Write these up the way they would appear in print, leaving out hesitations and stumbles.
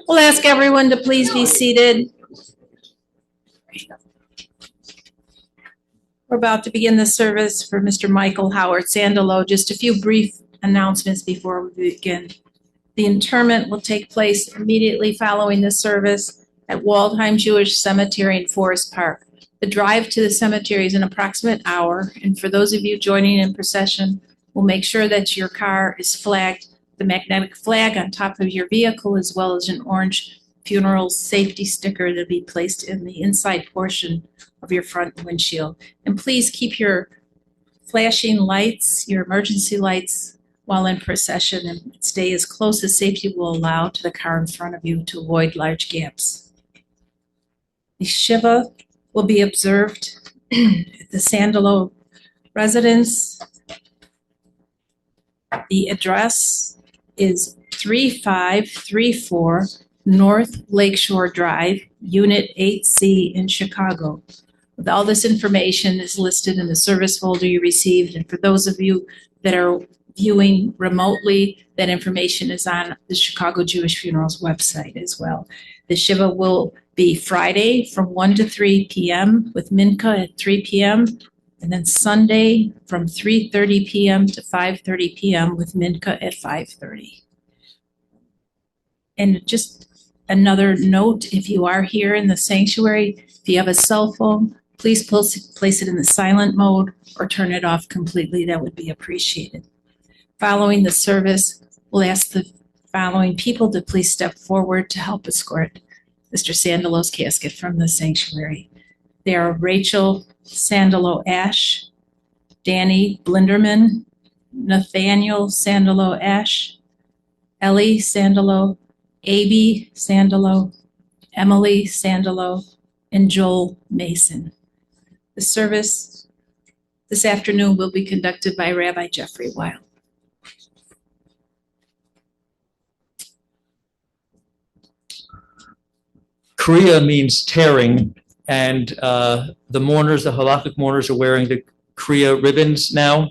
We'll ask everyone to please be seated. We're about to begin the service for Mr. Michael Howard Sandalow. Just a few brief announcements before we begin. The interment will take place immediately following the service at Waldheim Jewish Cemetery in Forest Park. The drive to the cemetery is an approximate hour, and for those of you joining in procession, we'll make sure that your car is flagged, the magnetic flag on top of your vehicle, as well as an orange funeral safety sticker to be placed in the inside portion of your front windshield. And please keep your flashing lights, your emergency lights, while in procession, and stay as close as safety will allow to the car in front of you to avoid large gaps. The Shiva will be observed at the Sandalow residence. The address is 3534 North Lakeshore Drive, Unit 8C in Chicago. With all this information is listed in the service folder you received, and for those of you that are viewing remotely, that information is on the Chicago Jewish Funerals website as well. The Shiva will be Friday from 1 to 3 p.m. with Mincha at 3 p.m. and then Sunday from 3:30 p.m. to 5:30 p.m. with Mincha at 5:30. And just another note, if you are here in the sanctuary, if you have a cell phone, please place it in the silent mode or turn it off completely. That would be appreciated. Following the service, we'll ask the following people to please step forward to help escort Mr. Sandalow's casket from the sanctuary. They are Rachel Sandalow Ash, Danny Blinderman, Nathaniel Sandalow Ash, Ellie Sandalow, Abby Sandalow, Emily Sandalow, and Joel Mason. The service this afternoon will be conducted by Rabbi Jeffrey Weil. Kriya means tearing, and the mourners, the halakhic mourners, are wearing the Kriya ribbons now.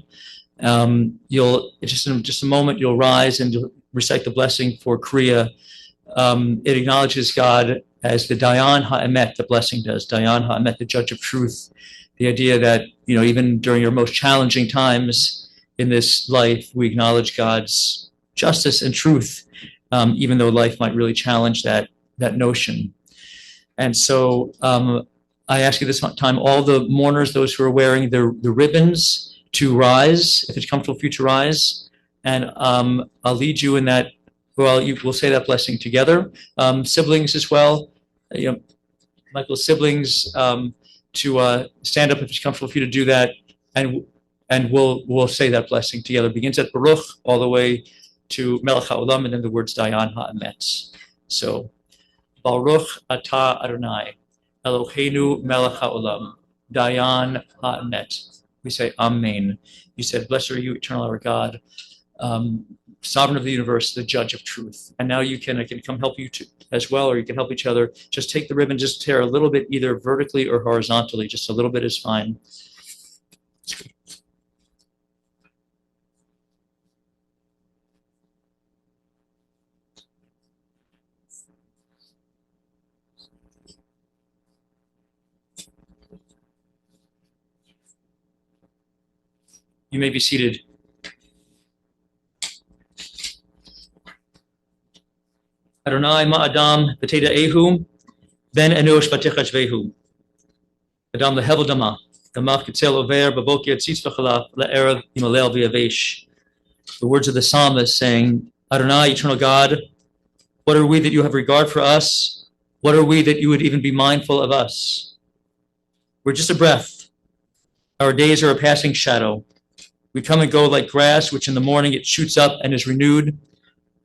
You'll just in just a moment you'll rise and you'll recite the blessing for Kriya. It acknowledges God as the Dayan Ha'emet, the blessing does. Dayan Ha'emet, the judge of truth. The idea that, you know, even during your most challenging times in this life, we acknowledge God's justice and truth, even though life might really challenge that notion. And so I ask you this time, all the mourners, those who are wearing the ribbons, to rise, if it's comfortable for you to rise. And I'll lead you in that. Well, we'll say that blessing together. Siblings as well, you know, Michael's siblings, to stand up if it's comfortable for you to do that, and we'll say that blessing together. It begins at Baruch all the way to Melech HaOlam, and then the words Dayan Ha'emet. So, Baruch Atah Adonai, Eloheinu Melech HaOlam, Dayan Ha'emet. We say Amen. You said, blessed are you, eternal our God, sovereign of the universe, the judge of truth. And now I can come help you as well, or you can help each other. Just take the ribbon, just tear a little bit, either vertically or horizontally. Just a little bit is fine. You may be seated. Adonai ma'adam v'teda ehu ben enosh v'techashvehu. Adam lehevel dama damach kitzel over b'boker tzitz v'chalaf le'erev imalel v'yavesh. The words of the psalmist saying, Adonai, eternal God, what are we that you have regard for us? What are we that you would even be mindful of us? We're just a breath. Our days are a passing shadow. We come and go like grass, which in the morning it shoots up and is renewed,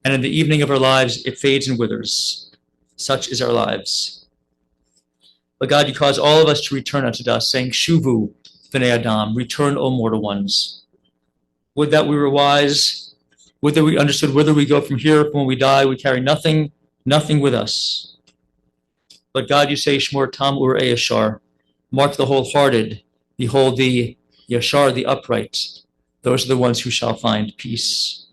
and in the evening of our lives, it fades and withers. Such is our lives. But God, you cause all of us to return unto dust, saying, Shuvu b'nei Adam, return, O mortal ones. Would that we were wise, would that we understood whither we go from here. When we die, we carry nothing with us. But God, you say, Shmor tam urei yashar, mark the wholehearted, behold the yashar, the upright. Those are the ones who shall find peace.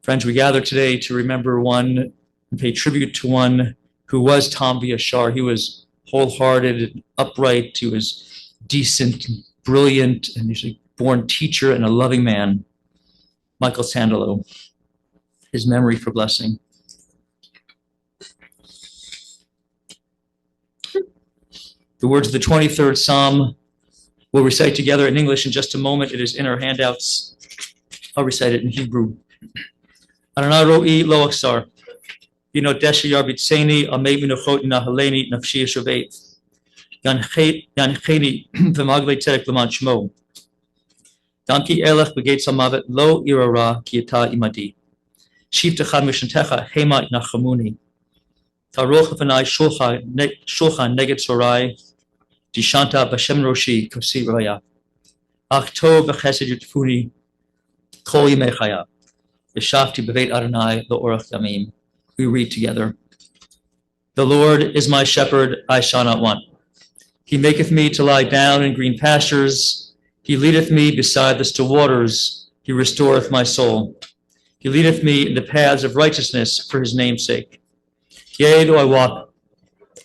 Friends, we gather today to remember one and pay tribute to one who was Tom Yashar. He was wholehearted and upright. He was decent, and brilliant, and he's a born teacher and a loving man. Michael Sandalow, his memory for blessing. The words of the 23rd Psalm we'll recite together in English in just a moment. It is in our handouts. I'll recite it in Hebrew. Adonai ro'i lo aksar. Binodesha yarbitzeni amei minuchot nahaleni nafshi yeshovet. Yancheni v'magle tzedek l'man shmo. Danki elech b'geit samavet lo irara ki ata imadi. Shivtecha mishantecha hema nachamuni. Taroch v'nai shulchan neged sorai. Dishanta b'shem roshi kosi raya. Ach tov v'chesed yutfuni kol yimei chaya. V'shafti b'veit Adonai lo'orach yamim. We read together. The Lord is my shepherd, I shall not want. He maketh me to lie down in green pastures. He leadeth me beside the still waters. He restoreth my soul. He leadeth me in the paths of righteousness for his name's sake. Yea, though I walk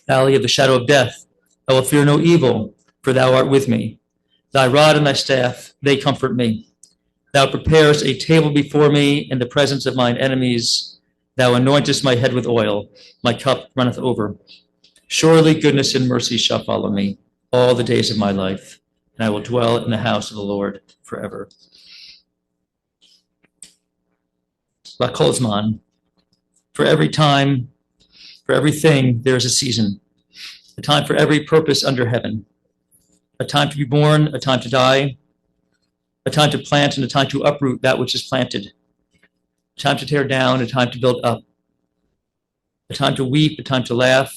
valley of the shadow of death, I will fear no evil, for thou art with me. Thy rod and thy staff, they comfort me. Thou preparest a table before me in the presence of mine enemies. Thou anointest my head with oil. My cup runneth over. Surely goodness and mercy shall follow me all the days of my life, and I will dwell in the house of the Lord forever. La Kolzman. For every time, for everything, there is a season. A time for every purpose under heaven. A time to be born, a time to die. A time to plant and a time to uproot that which is planted. A time to tear down, a time to build up. A time to weep, a time to laugh.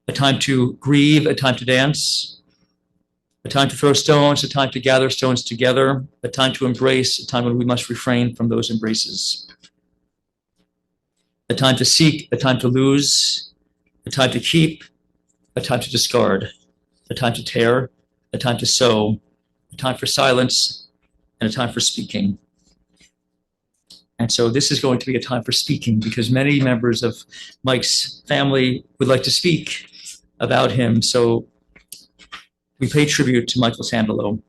A time to grieve, a time to dance. A time to throw stones, a time to gather stones together. A time to embrace, a time when we must refrain from those embraces. A time to seek, a time to lose. A time to keep, a time to discard. A time to tear, a time to sow. A time for silence, and a time for speaking. And so this is going to be a time for speaking because many members of Mike's family would like to speak about him. So we pay tribute to Michael Sandalow.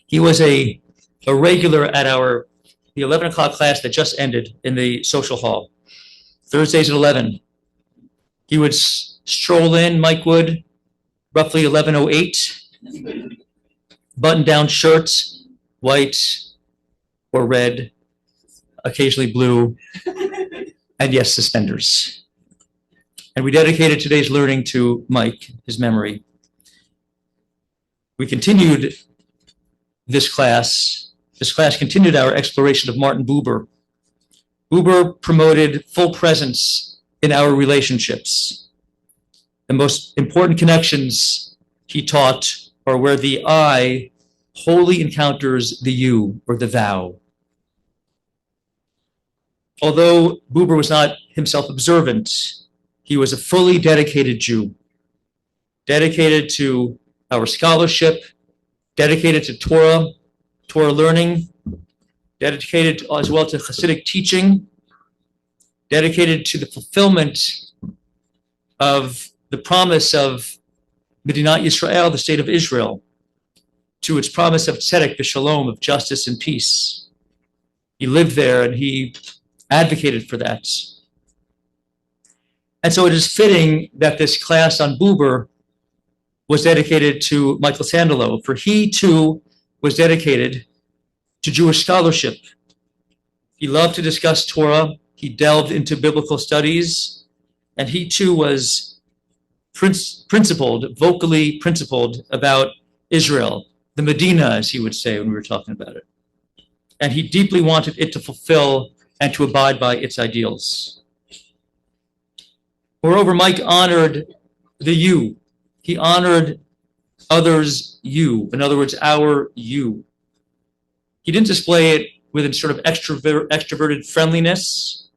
He was a regular at the 11 o'clock class that just ended in the social hall. Thursdays at 11. He would stroll in, Mike would, roughly 11:08, button-down shirts, white or red, occasionally blue, and yes, suspenders. And we dedicated today's learning to Mike, his memory. We continued this class. This class continued our exploration of Martin Buber. Buber promoted full presence in our relationships. The most important connections he taught are where the I wholly encounters the you or the thou. Although Buber was not himself observant, he was a fully dedicated Jew, dedicated to our scholarship, dedicated to Torah learning, dedicated as well to Hasidic teaching, dedicated to the fulfillment of the promise of Medinat Yisrael, the state of Israel, to its promise of tzedek, v'shalom, of justice and peace. He lived there and he advocated for that. And so it is fitting that this class on Buber was dedicated to Michael Sandalow, for he too was dedicated to Jewish scholarship. He loved to discuss Torah. He delved into biblical studies, and he too was vocally principled about Israel, the Medina, as he would say when we were talking about it. And he deeply wanted it to fulfill and to abide by its ideals. Moreover, Mike honored the you. He honored others' you, in other words, our you. He didn't display it with a sort of extroverted friendliness.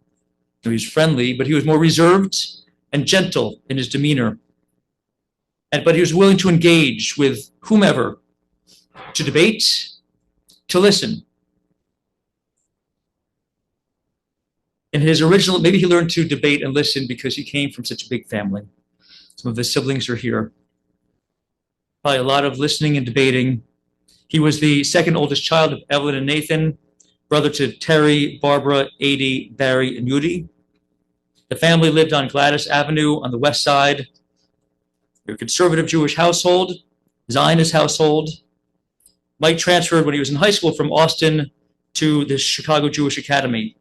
He was friendly, but he was more reserved and gentle in his demeanor. But he was willing to engage with whomever, to debate, to listen. In his original, maybe he learned to debate and listen because he came from such a big family. Some of his siblings are here. Probably a lot of listening and debating. He was the second oldest child of Evelyn and Nathan, brother to Terry, Barbara, Adie, Barry, and Yudi. The family lived on Gladys Avenue on the west side. They're a conservative Jewish household, Zionist household. Mike transferred when he was in high school from Austin to the Chicago Jewish Academy.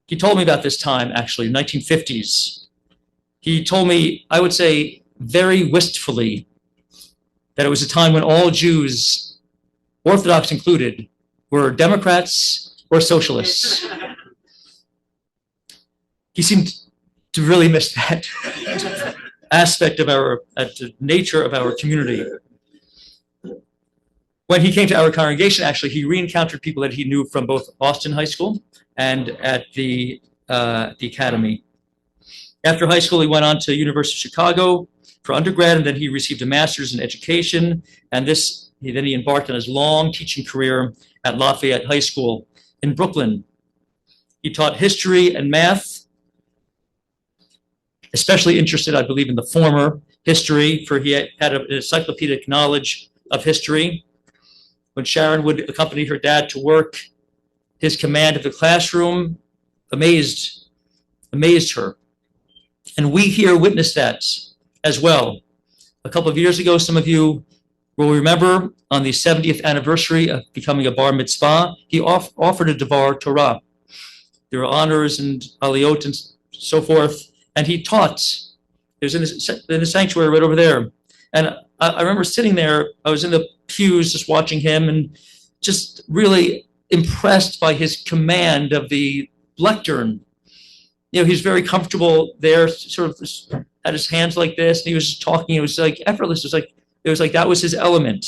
He told me about this time, actually, 1950s. He told me, I would say very wistfully, that it was a time when all Jews, Orthodox included, were Democrats or socialists. He seemed to really miss that aspect of the nature of our community. When he came to our congregation, actually, he re-encountered people that he knew from both Austin High School and at the academy. After high school, he went on to University of Chicago for undergrad, and then he received a master's in education. And then he embarked on his long teaching career at Lafayette High School in Brooklyn. He taught history and math, especially interested, I believe, in the former history, for he had an encyclopedic knowledge of history. When Sharon would accompany her dad to work, his command of the classroom amazed her. And we here witnessed that as well. A couple of years ago, some of you will remember, on the 70th anniversary of becoming a bar mitzvah, he offered a Devar Torah. There were honors and aliyot and so forth, and he taught. It was in the sanctuary right over there. And I remember sitting there, I was in the pews just watching him and just really impressed by his command of the lectern. You know, he's very comfortable there, sort of had his hands like this, and he was just talking. It was like effortless. It was like that was his element.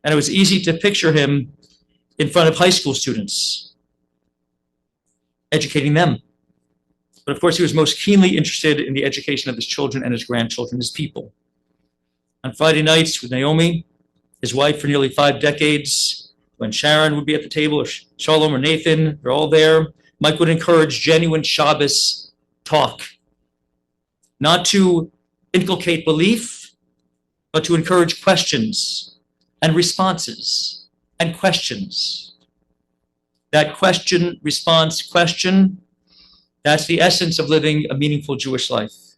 And it was easy to picture him in front of high school students, educating them. But of course, he was most keenly interested in the education of his children and his grandchildren, his people. On Friday nights with Naomi, his wife for nearly 5 decades, when Sharon would be at the table, or Shalom or Nathan, they're all there, Mike would encourage genuine Shabbos talk, not to inculcate belief, but to encourage questions and responses and questions. That question, response, question, that's the essence of living a meaningful Jewish life.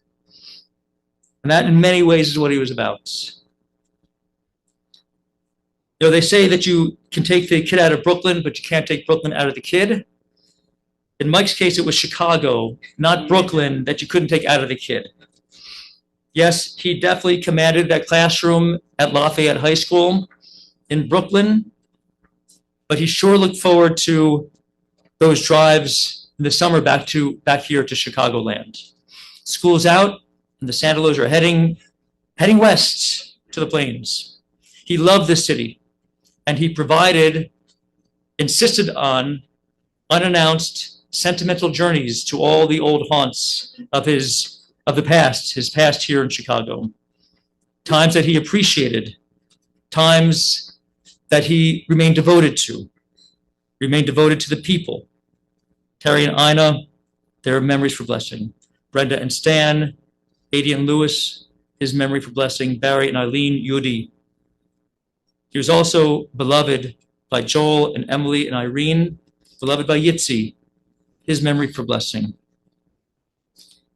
And that in many ways is what he was about. You know, they say that you can take the kid out of Brooklyn, but you can't take Brooklyn out of the kid. In Mike's case, it was Chicago, not Brooklyn, that you couldn't take out of the kid. Yes, he definitely commanded that classroom at Lafayette High School in Brooklyn, but he sure looked forward to those drives in the summer back here to Chicagoland. School's out, and the Sandalows are heading west to the plains. He loved this city, and he insisted on unannounced, sentimental journeys to all the old haunts of his past here in Chicago. Times that he appreciated, times that he remained devoted to the people. Terry and Ina, their memories for blessing. Brenda and Stan, Adie and Lewis, his memory for blessing. Barry and Eileen, Yudi. He was also beloved by Joel and Emily and Irene, beloved by Yitzi, his memory for blessing.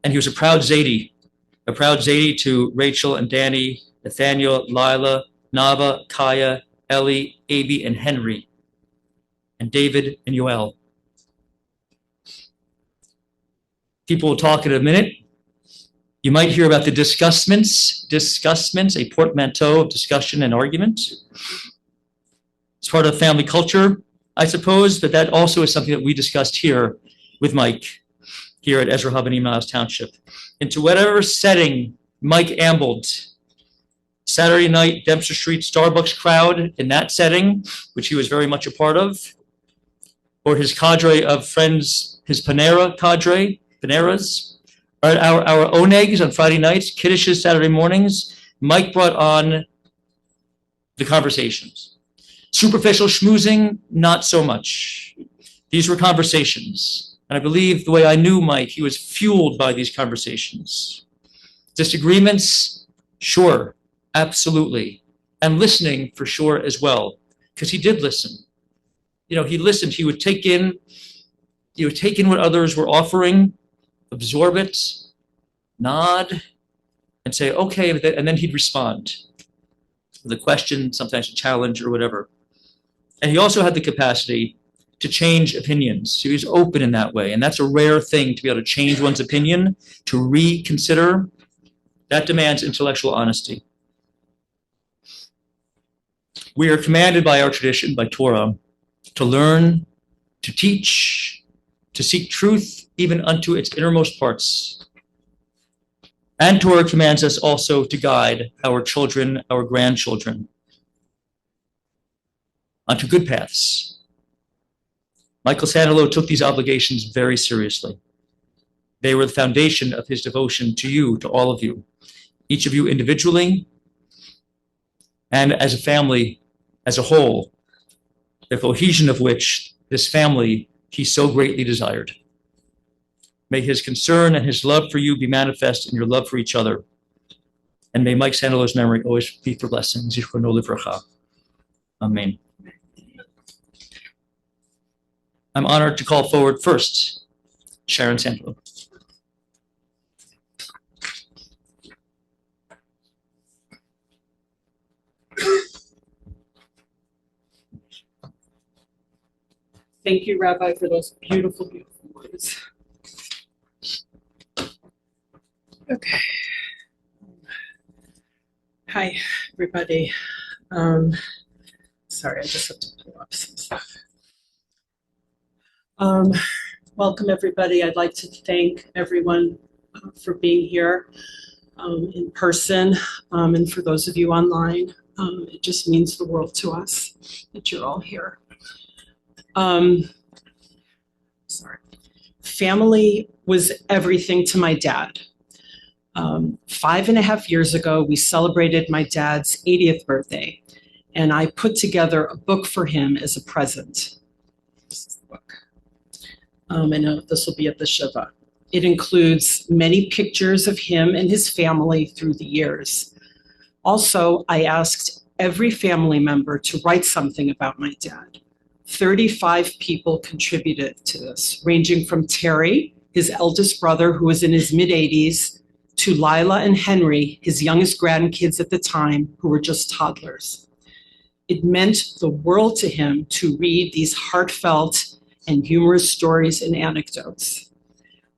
And he was a proud zaide to Rachel and Danny, Nathaniel, Lila, Nava, Kaya, Ellie, Abby, and Henry, and David and Yoel. People will talk in a minute. You might hear about the discussments, a portmanteau of discussion and argument. It's part of family culture, I suppose, but that also is something that we discussed here with Mike, here at Ezra Hub and Emaus Township. Into whatever setting Mike ambled, Saturday night, Dempster Street Starbucks crowd in that setting, which he was very much a part of, or his cadre of friends, his Panera cadre, Paneras, our onegs on Friday nights, kiddishes Saturday mornings, Mike brought on the conversations. Superficial schmoozing, not so much. These were conversations. And I believe the way I knew Mike, he was fueled by these conversations. Disagreements, sure, absolutely. And listening for sure as well, because he did listen. You know, he listened, he would take in what others were offering, absorb it, nod, and say, okay, and then he'd respond with a question, sometimes a challenge or whatever. And he also had the capacity to change opinions. He was open in that way. And that's a rare thing, to be able to change one's opinion, to reconsider. That demands intellectual honesty. We are commanded by our tradition, by Torah, to learn, to teach, to seek truth even unto its innermost parts. And Torah commands us also to guide our children, our grandchildren, onto good paths. Michael Sandalow took these obligations very seriously. They were the foundation of his devotion to you, to all of you, each of you individually, and as a family, as a whole, the cohesion of which this family he so greatly desired. May his concern and his love for you be manifest in your love for each other. And may Mike Sandalow's memory always be for blessings. Zichrono livracha. Amen. I'm honored to call forward first Sharon Sandalow. Thank you, Rabbi, for those beautiful, beautiful words. Okay. Hi, everybody. Sorry, I just have to pull up some stuff. Welcome, everybody. I'd like to thank everyone for being here in person, and for those of you online. It just means the world to us that you're all here. Sorry. Family was everything to my dad. 5.5 years ago, we celebrated my dad's 80th birthday, and I put together a book for him as a present. This is the book. I know this will be at the Shiva. It includes many pictures of him and his family through the years. Also, I asked every family member to write something about my dad. 35 people contributed to this, ranging from Terry, his eldest brother, who was in his mid-80s, to Lila and Henry, his youngest grandkids at the time, who were just toddlers. It meant the world to him to read these heartfelt and humorous stories and anecdotes.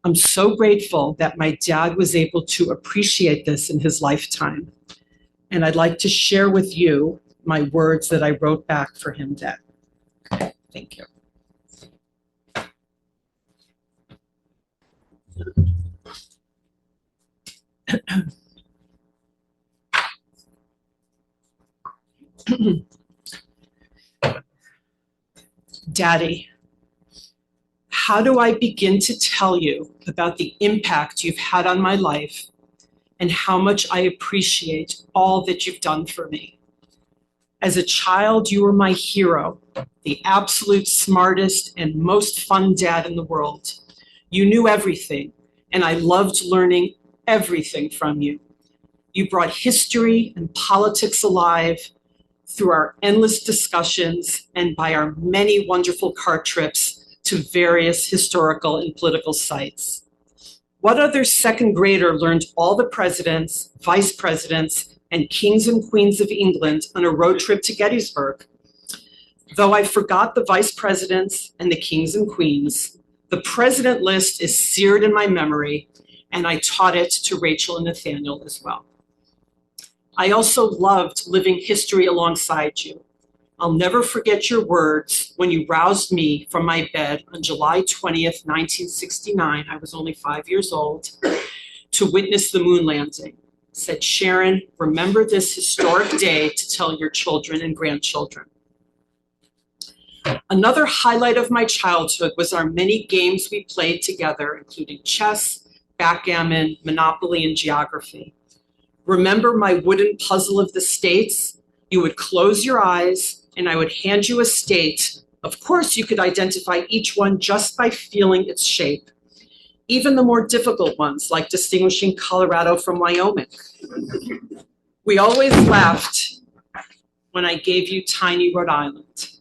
I'm so grateful that my dad was able to appreciate this in his lifetime. And I'd like to share with you my words that I wrote back for him then. Thank you. Daddy, how do I begin to tell you about the impact you've had on my life and how much I appreciate all that you've done for me? As a child, you were my hero, the absolute smartest and most fun dad in the world. You knew everything, and I loved learning everything from you. You brought history and politics alive through our endless discussions and by our many wonderful car trips to various historical and political sites. What other second grader learned all the presidents, vice presidents, and kings and queens of England on a road trip to Gettysburg? Though I forgot the vice presidents and the kings and queens, the president list is seared in my memory, and I taught it to Rachel and Nathaniel as well. I also loved living history alongside you. I'll never forget your words when you roused me from my bed on July 20th, 1969, I was only 5 years old, to witness the moon landing. Said, Sharon, remember this historic day to tell your children and grandchildren. Another highlight of my childhood was our many games we played together, including chess, backgammon, Monopoly, and geography. Remember my wooden puzzle of the states? You would close your eyes and I would hand you a state Of course, you could identify each one just by feeling its shape, even the more difficult ones, like distinguishing Colorado from Wyoming. We always laughed when I gave you tiny Rhode Island.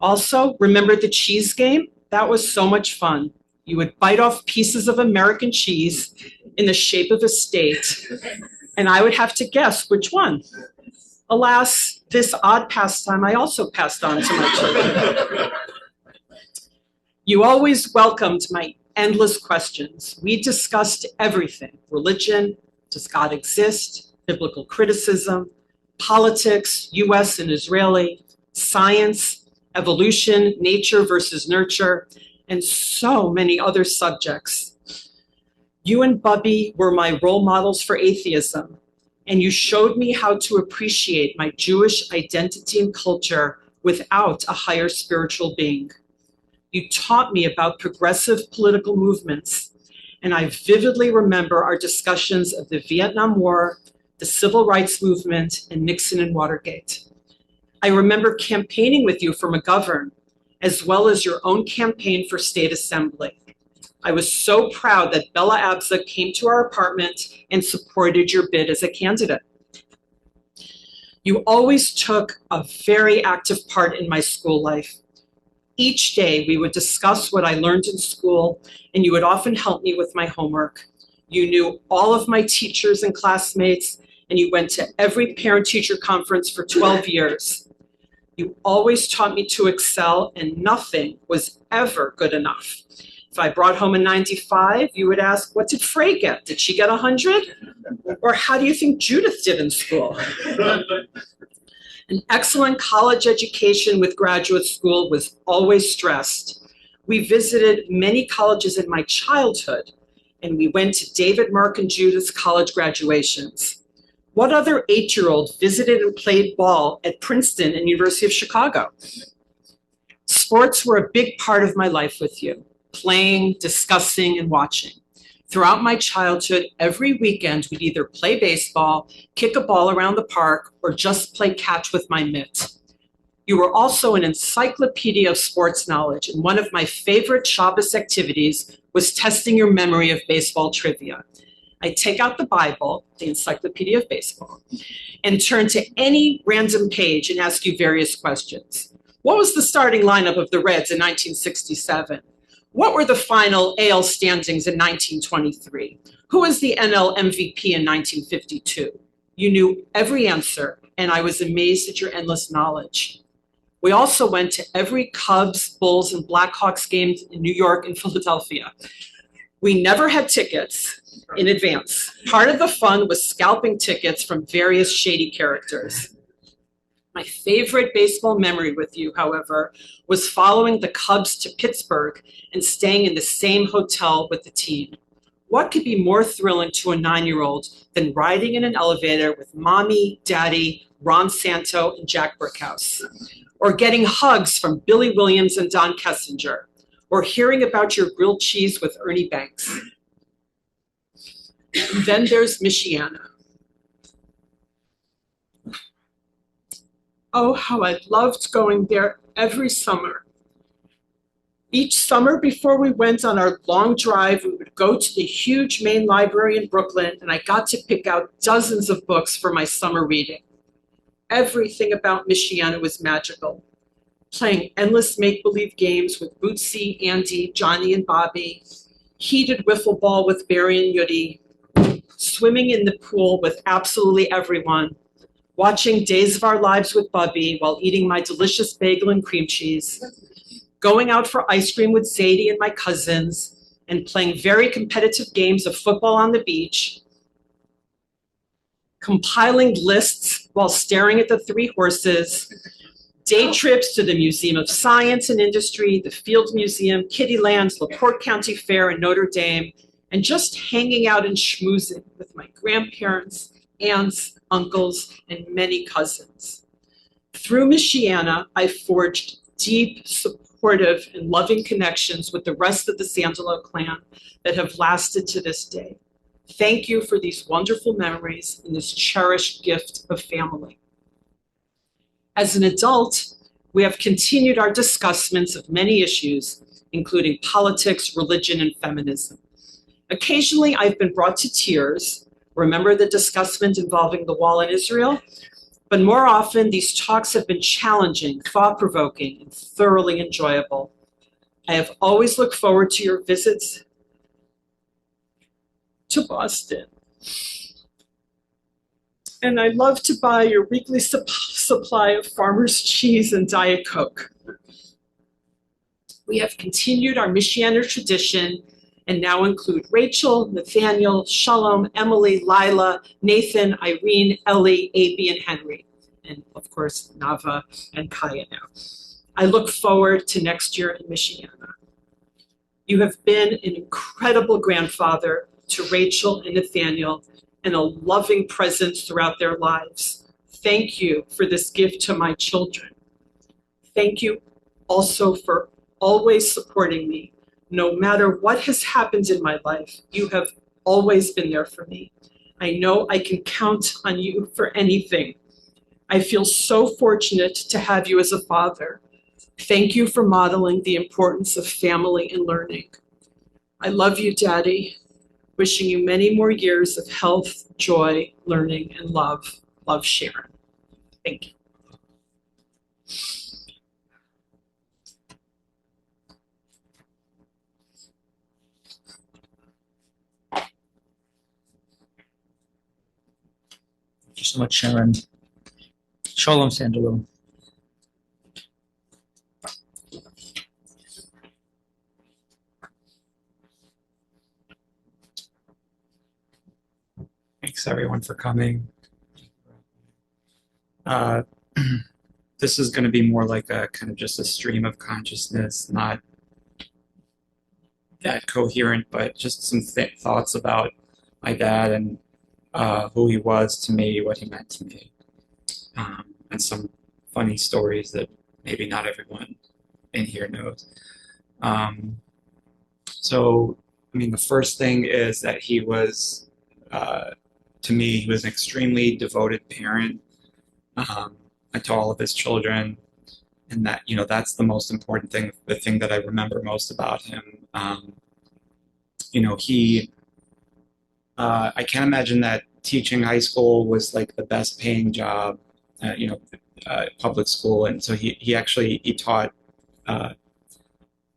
Also, remember the cheese game? That was so much fun. You would bite off pieces of American cheese in the shape of a state, and I would have to guess which one. Alas, this odd pastime I also passed on to my children. You always welcomed my endless questions. We discussed everything: religion, does God exist, biblical criticism, politics, US and Israeli, science, evolution, nature versus nurture, and so many other subjects. You and Bubby were my role models for atheism, and you showed me how to appreciate my Jewish identity and culture without a higher spiritual being. You taught me about progressive political movements, and I vividly remember our discussions of the Vietnam War, the Civil Rights Movement, and Nixon and Watergate. I remember campaigning with you for McGovern, as well as your own campaign for state assembly. I was so proud that Bella Abza came to our apartment and supported your bid as a candidate. You always took a very active part in my school life. Each day we would discuss what I learned in school, and you would often help me with my homework. You knew all of my teachers and classmates, and you went to every parent-teacher conference for 12 years. You always taught me to excel, and nothing was ever good enough. If I brought home a 95, you would ask, what did Frey get? Did she get 100? Or how do you think Judith did in school? An excellent college education with graduate school was always stressed. We visited many colleges in my childhood, and we went to David, Mark, and Judith's college graduations. What other 8-year-old visited and played ball at Princeton and University of Chicago? Sports were a big part of my life with you, playing, discussing, and watching. Throughout my childhood, every weekend we'd either play baseball, kick a ball around the park, or just play catch with my mitt. You were also an encyclopedia of sports knowledge, and one of my favorite Shabbos activities was testing your memory of baseball trivia. I'd take out the Bible, the Encyclopedia of Baseball, and turn to any random page and ask you various questions. What was the starting lineup of the Reds in 1967? What were the final AL standings in 1923? Who was the NL MVP in 1952? You knew every answer, and I was amazed at your endless knowledge. We also went to every Cubs, Bulls, and Blackhawks game in New York and Philadelphia. We never had tickets in advance. Part of the fun was scalping tickets from various shady characters. My favorite baseball memory with you, however, was following the Cubs to Pittsburgh and staying in the same hotel with the team. What could be more thrilling to a 9-year-old than riding in an elevator with Mommy, Daddy, Ron Santo, and Jack Brickhouse? Or getting hugs from Billy Williams and Don Kessinger? Or hearing about your grilled cheese with Ernie Banks? Then there's Michiana. Oh, how I loved going there every summer. Each summer before we went on our long drive, we would go to the huge main library in Brooklyn, and I got to pick out dozens of books for my summer reading. Everything about Michiana was magical. Playing endless make-believe games with Bootsy, Andy, Johnny, and Bobby, heated wiffle ball with Barry and Yudi, swimming in the pool with absolutely everyone, watching Days of Our Lives with Bubby while eating my delicious bagel and cream cheese, going out for ice cream with Zaide and my cousins, and playing very competitive games of football on the beach, compiling lists while staring at the 3 horses, day trips to the Museum of Science and Industry, the Field Museum, Kittyland, LaPorte County Fair, and Notre Dame, and just hanging out and schmoozing with my grandparents, aunts, uncles, and many cousins. Through Michiana, I forged deep, supportive, and loving connections with the rest of the Sandalow clan that have lasted to this day. Thank you for these wonderful memories and this cherished gift of family. As an adult, We have continued our discussions of many issues, including politics, religion, and feminism. Occasionally, I've been brought to tears. Remember the discussment involving the wall in Israel? But more often, these talks have been challenging, thought-provoking, and thoroughly enjoyable. I have always looked forward to your visits to Boston. And I love to buy your weekly supply of farmer's cheese and Diet Coke. We have continued our Michiana tradition and now include Rachel, Nathaniel, Shalom, Emily, Lila, Nathan, Irene, Ellie, Abby, and Henry. And of course, Nava and Kaya now. I look forward to next year in Michiana. You have been an incredible grandfather to Rachel and Nathaniel and a loving presence throughout their lives. Thank you for this gift to my children. Thank you also for always supporting me. No matter what has happened in my life, you have always been there for me. I know I can count on you for anything. I feel so fortunate to have you as a father. Thank you for modeling the importance of family and learning. I love you, Daddy. Wishing you many more years of health, joy, learning, and love. Love, Sharon. Thank you. Thank you so much, Sharon. Shalom, Sandalow. Thanks everyone for coming. This is going to be more like a kind of just a stream of consciousness, not that coherent, but just some thoughts about my dad and who he was to me, what he meant to me, and some funny stories that maybe not everyone in here knows. So, I mean, the first thing is that he was, to me, he was an extremely devoted parent to all of his children, and that, you know, that's the most important thing, the thing that I remember most about him. You know, I can't imagine that teaching high school was like the best paying job, you know, public school, and so he taught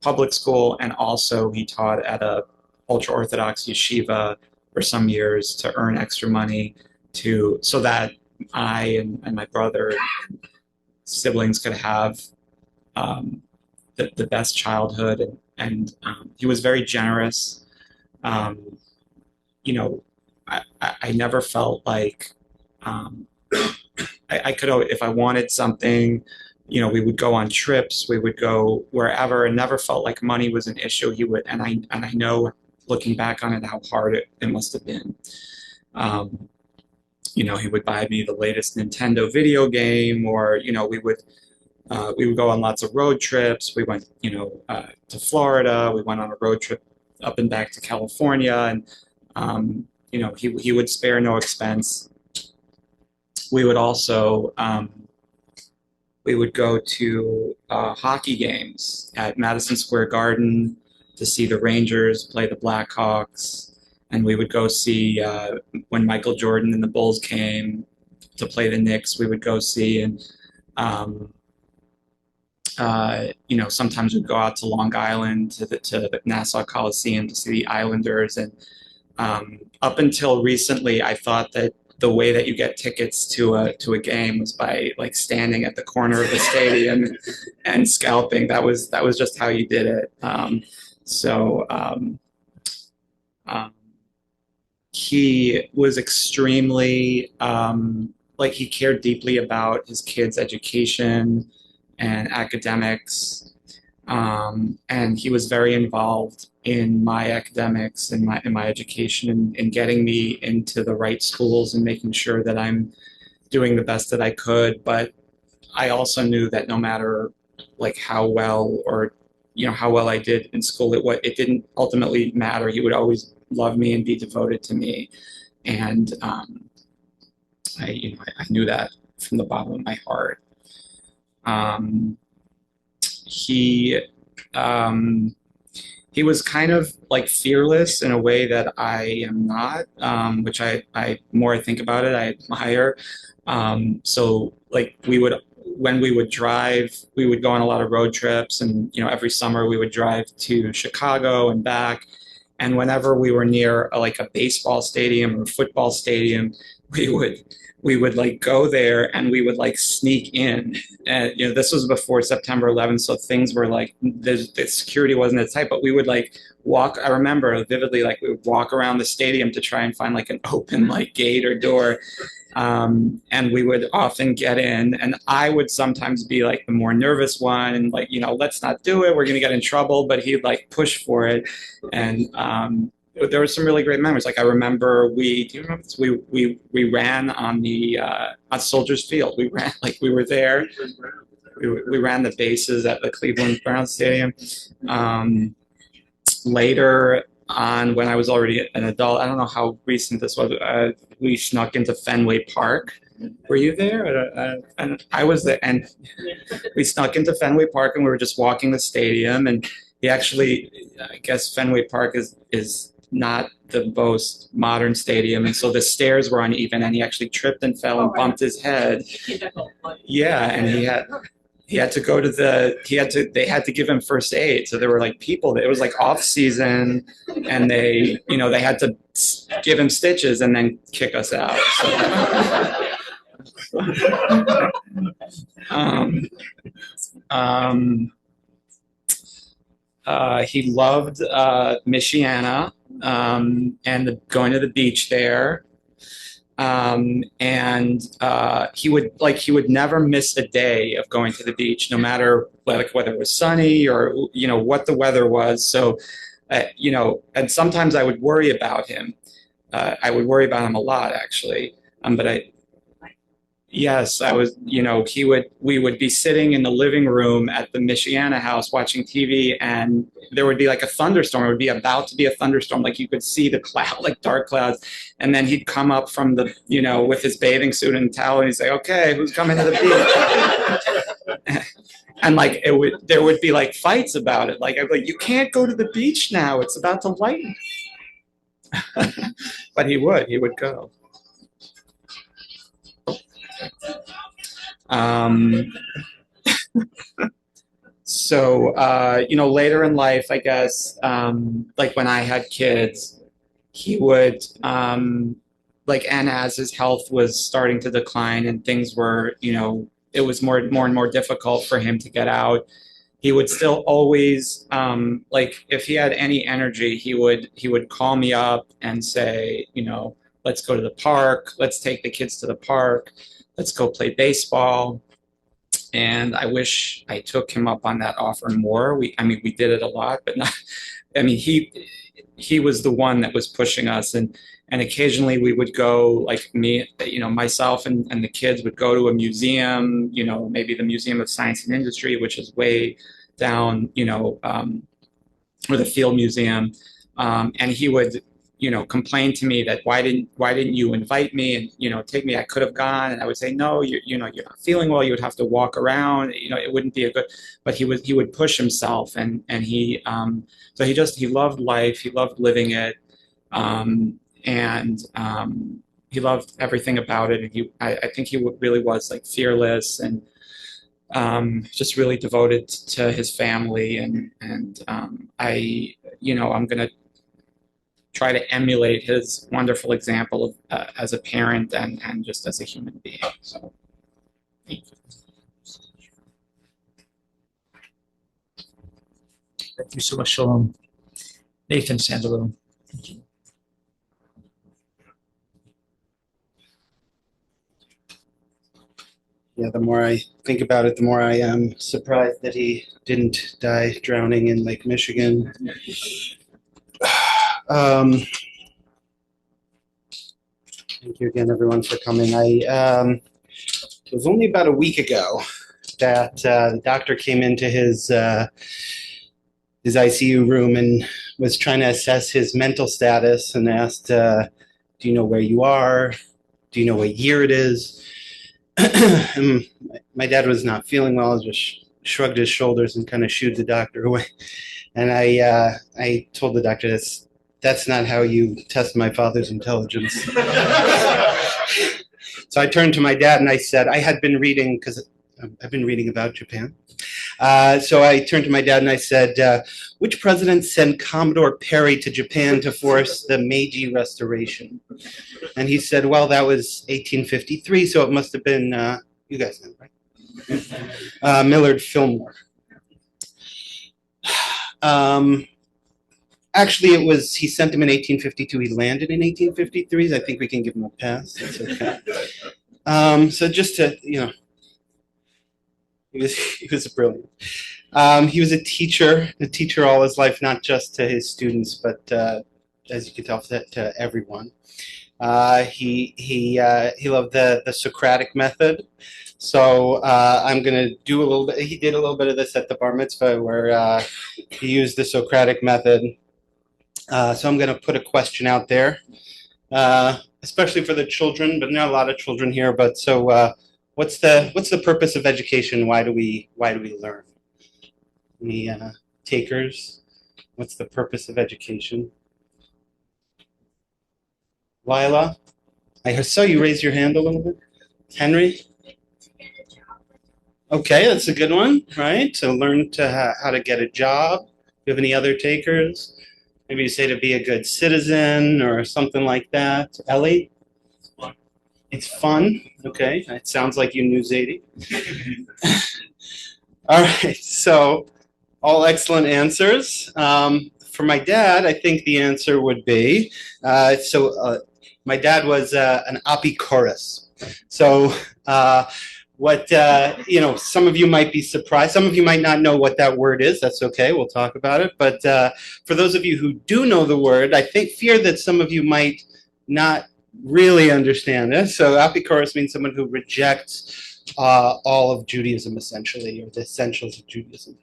public school, and also he taught at a ultra-Orthodox yeshiva for some years to earn extra money so that I and my brother and siblings could have the best childhood, and he was very generous. You know, I never felt like I could, if I wanted something, you know, we would go on trips, we would go wherever, and never felt like money was an issue. He would, and I know, looking back on it, how hard it must have been. You know, he would buy me the latest Nintendo video game, or, you know, we would go on lots of road trips. We went, you know, to Florida. We went on a road trip up and back to California, and you know, he would spare no expense. We would also we would go to hockey games at Madison Square Garden to see the Rangers play the Blackhawks, and we would go see when Michael Jordan and the Bulls came to play the Knicks. We would go see, and you know, sometimes we'd go out to Long Island to the Nassau Coliseum to see the Islanders. And up until recently, I thought that the way that you get tickets to a game was by like standing at the corner of the stadium and scalping. That was just how you did it. He was extremely like, he cared deeply about his kids' education and academics, and he was very involved in my academics and my education, and getting me into the right schools and making sure that I'm doing the best that I could. But I also knew that no matter like how well, or you know, how well I did in school, it didn't ultimately matter. He would always love me and be devoted to me, and I knew that from the bottom of my heart. he was kind of like fearless in a way that I am not, which I more I think about it, I admire. So like when we would drive, we would go on a lot of road trips, and every summer we would drive to Chicago and back. And whenever we were near like a baseball stadium or a football stadium, we would like go there and we would like sneak in. And this was before September 11th, so things were like the security wasn't as tight, but we would like walk. I remember vividly, like we would walk around the stadium to try and find like an open like gate or door. And we would often get in, and I would sometimes be like the more nervous one and like, let's not do it, we're going to get in trouble, but he'd like push for it. And there were some really great memories. Like I remember do you remember this? We ran on on Soldiers Field. We ran, like we were there. We ran the bases at the Cleveland Browns Stadium. Later on, when I was already an adult, I don't know how recent this was, we snuck into Fenway Park. Were you there? And I was there, and we snuck into Fenway Park, and we were just walking the stadium. And he actually, I guess Fenway Park is not the most modern stadium, and so the stairs were uneven, and he actually tripped and fell and bumped his head. Yeah, and he had to go to they had to give him first aid. So there were like people it was like off season, and they had to give him stitches and then kick us out. So. He loved Michiana, and going to the beach there. And he would never miss a day of going to the beach, no matter like whether it was sunny or what the weather was. So and sometimes I would worry about him. I would worry about him a lot, actually. But yes, I was, we would be sitting in the living room at the Michiana house watching TV, and there would be like a thunderstorm. It would be about to be a thunderstorm. Like you could see the cloud, like dark clouds. And then he'd come up from the, with his bathing suit and towel, and he'd say, okay, who's coming to the beach? And like, there would be like fights about it. Like, I'd be like, you can't go to the beach now. It's about to lighten. But he would go. So, later in life, I guess, like when I had kids, he would, and as his health was starting to decline and things were, it was more and more difficult for him to get out, he would still always, if he had any energy, he would call me up and say, let's go to the park, let's take the kids to the park, let's go play baseball. And I wish I took him up on that offer more. We did it a lot, but not, he was the one that was pushing us. And occasionally we would go, like myself and the kids would go to a museum, maybe the Museum of Science and Industry, which is way down, or the Field Museum. And he would, complain to me that why didn't you invite me and, take me, I could have gone. And I would say, no, you're not feeling well. You would have to walk around, it wouldn't be a good, but he would push himself, and he, so he loved life. He loved living it. And he loved everything about it. And I think he really was like fearless and, just really devoted to his family. And I'm going to try to emulate his wonderful example of, as a parent and just as a human being. So, thank you. Thank you so much, Shalom. Nathan Sandalow. Thank you. Yeah, the more I think about it, the more I am surprised that he didn't die drowning in Lake Michigan. Thank you again, everyone, for coming. It was only about a week ago that the doctor came into his ICU room and was trying to assess his mental status and asked, do you know where you are? Do you know what year it is? My dad was not feeling well. I was just shrugged his shoulders and kind of shooed the doctor away. And I told the doctor, that's not how you test my father's intelligence. So I turned to my dad and I said, I had been reading, because I've been reading about Japan. So I turned to my dad and I said, which president sent Commodore Perry to Japan to force the Meiji Restoration? And he said, well, that was 1853, so it must have been, you guys know, right? Millard Fillmore. Actually, he sent him in 1852. He landed in 1853. I think we can give him a pass. That's okay. So just to, he was brilliant. He was a teacher all his life, not just to his students, but as you can tell, to everyone. He loved the Socratic method. So I'm going to do a little bit. He did a little bit of this at the bar mitzvah where he used the Socratic method. So I'm going to put a question out there, especially for the children, but not a lot of children here. But so what's the purpose of education? Why do we learn? Any takers? What's the purpose of education? Lila, I saw you raise your hand a little bit. Henry? Okay, that's a good one, right? So learn how to get a job. Do you have any other takers? Maybe you say to be a good citizen or something like that. Ellie? It's fun. Okay, it sounds like you knew zaide. All right, so all excellent answers. For my dad, I think the answer would be, my dad was an apikoros. So some of you might be surprised. Some of you might not know what that word is. That's okay. We'll talk about it. But for those of you who do know the word, I fear that some of you might not really understand this. So apikoros means someone who rejects all of Judaism, essentially, or the essentials of Judaism.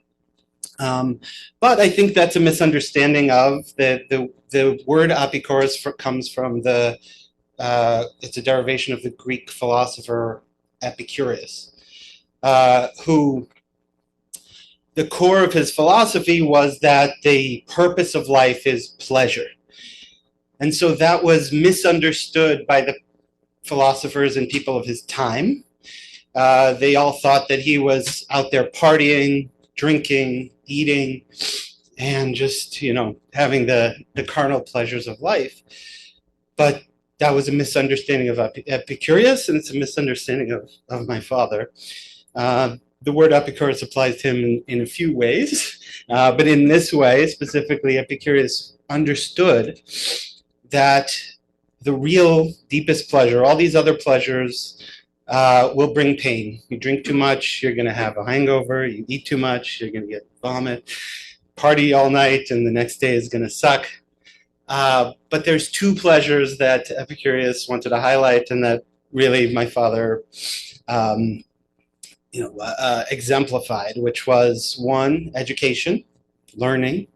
But I think that's a misunderstanding of the word apikoros comes from it's a derivation of the Greek philosopher Epicurus, who the core of his philosophy was that the purpose of life is pleasure. And so that was misunderstood by the philosophers and people of his time. They all thought that he was out there partying, drinking, eating, and just, having the carnal pleasures of life. But that was a misunderstanding of Epicurus, and it's a misunderstanding of my father. The word Epicurus applies to him in a few ways, but in this way, specifically, Epicurus understood that the real deepest pleasure, all these other pleasures, will bring pain. You drink too much, you're going to have a hangover. You eat too much, you're going to get vomit. Party all night, and the next day is going to suck. But there's two pleasures that Epicurus wanted to highlight, and that really my father, exemplified, which was one, education, learning,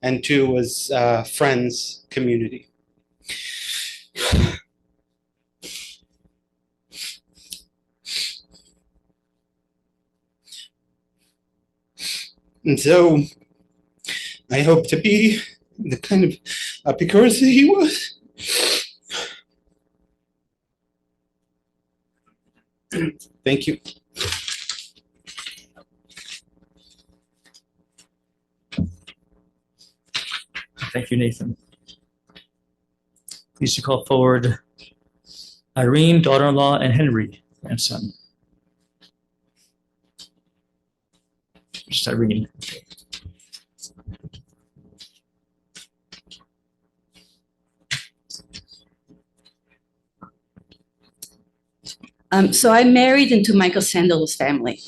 and two was friends, community. And so I hope to be the kind of Epicurus that he was. Thank you. Thank you, Nathan. Please to call forward Irene, daughter-in-law, and Henry, grandson. Just Irene. So I married into Michael Sandalow's family.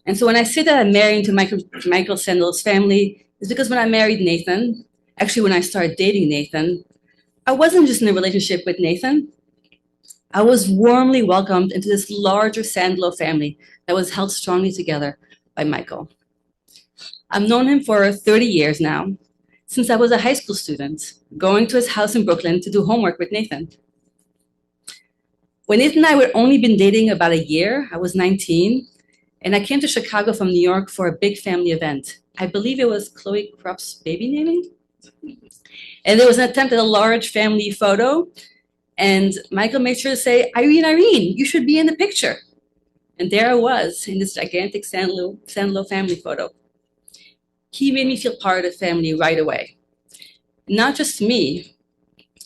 And so when I say that I'm married into Michael Sandalow's family, it's because when I married Nathan, actually when I started dating Nathan, I wasn't just in a relationship with Nathan. I was warmly welcomed into this larger Sandalow family that was held strongly together by Michael. I've known him for 30 years now, since I was a high school student, going to his house in Brooklyn to do homework with Nathan. When Nathan and I were only been dating about a year, I was 19, And I came to Chicago from New York for a big family event. I believe it was Chloe Krupp's baby naming. And there was an attempt at a large family photo. And Michael made sure to say, Irene, you should be in the picture. And there I was in this gigantic Sandalow family photo. He made me feel part of the family right away. Not just me,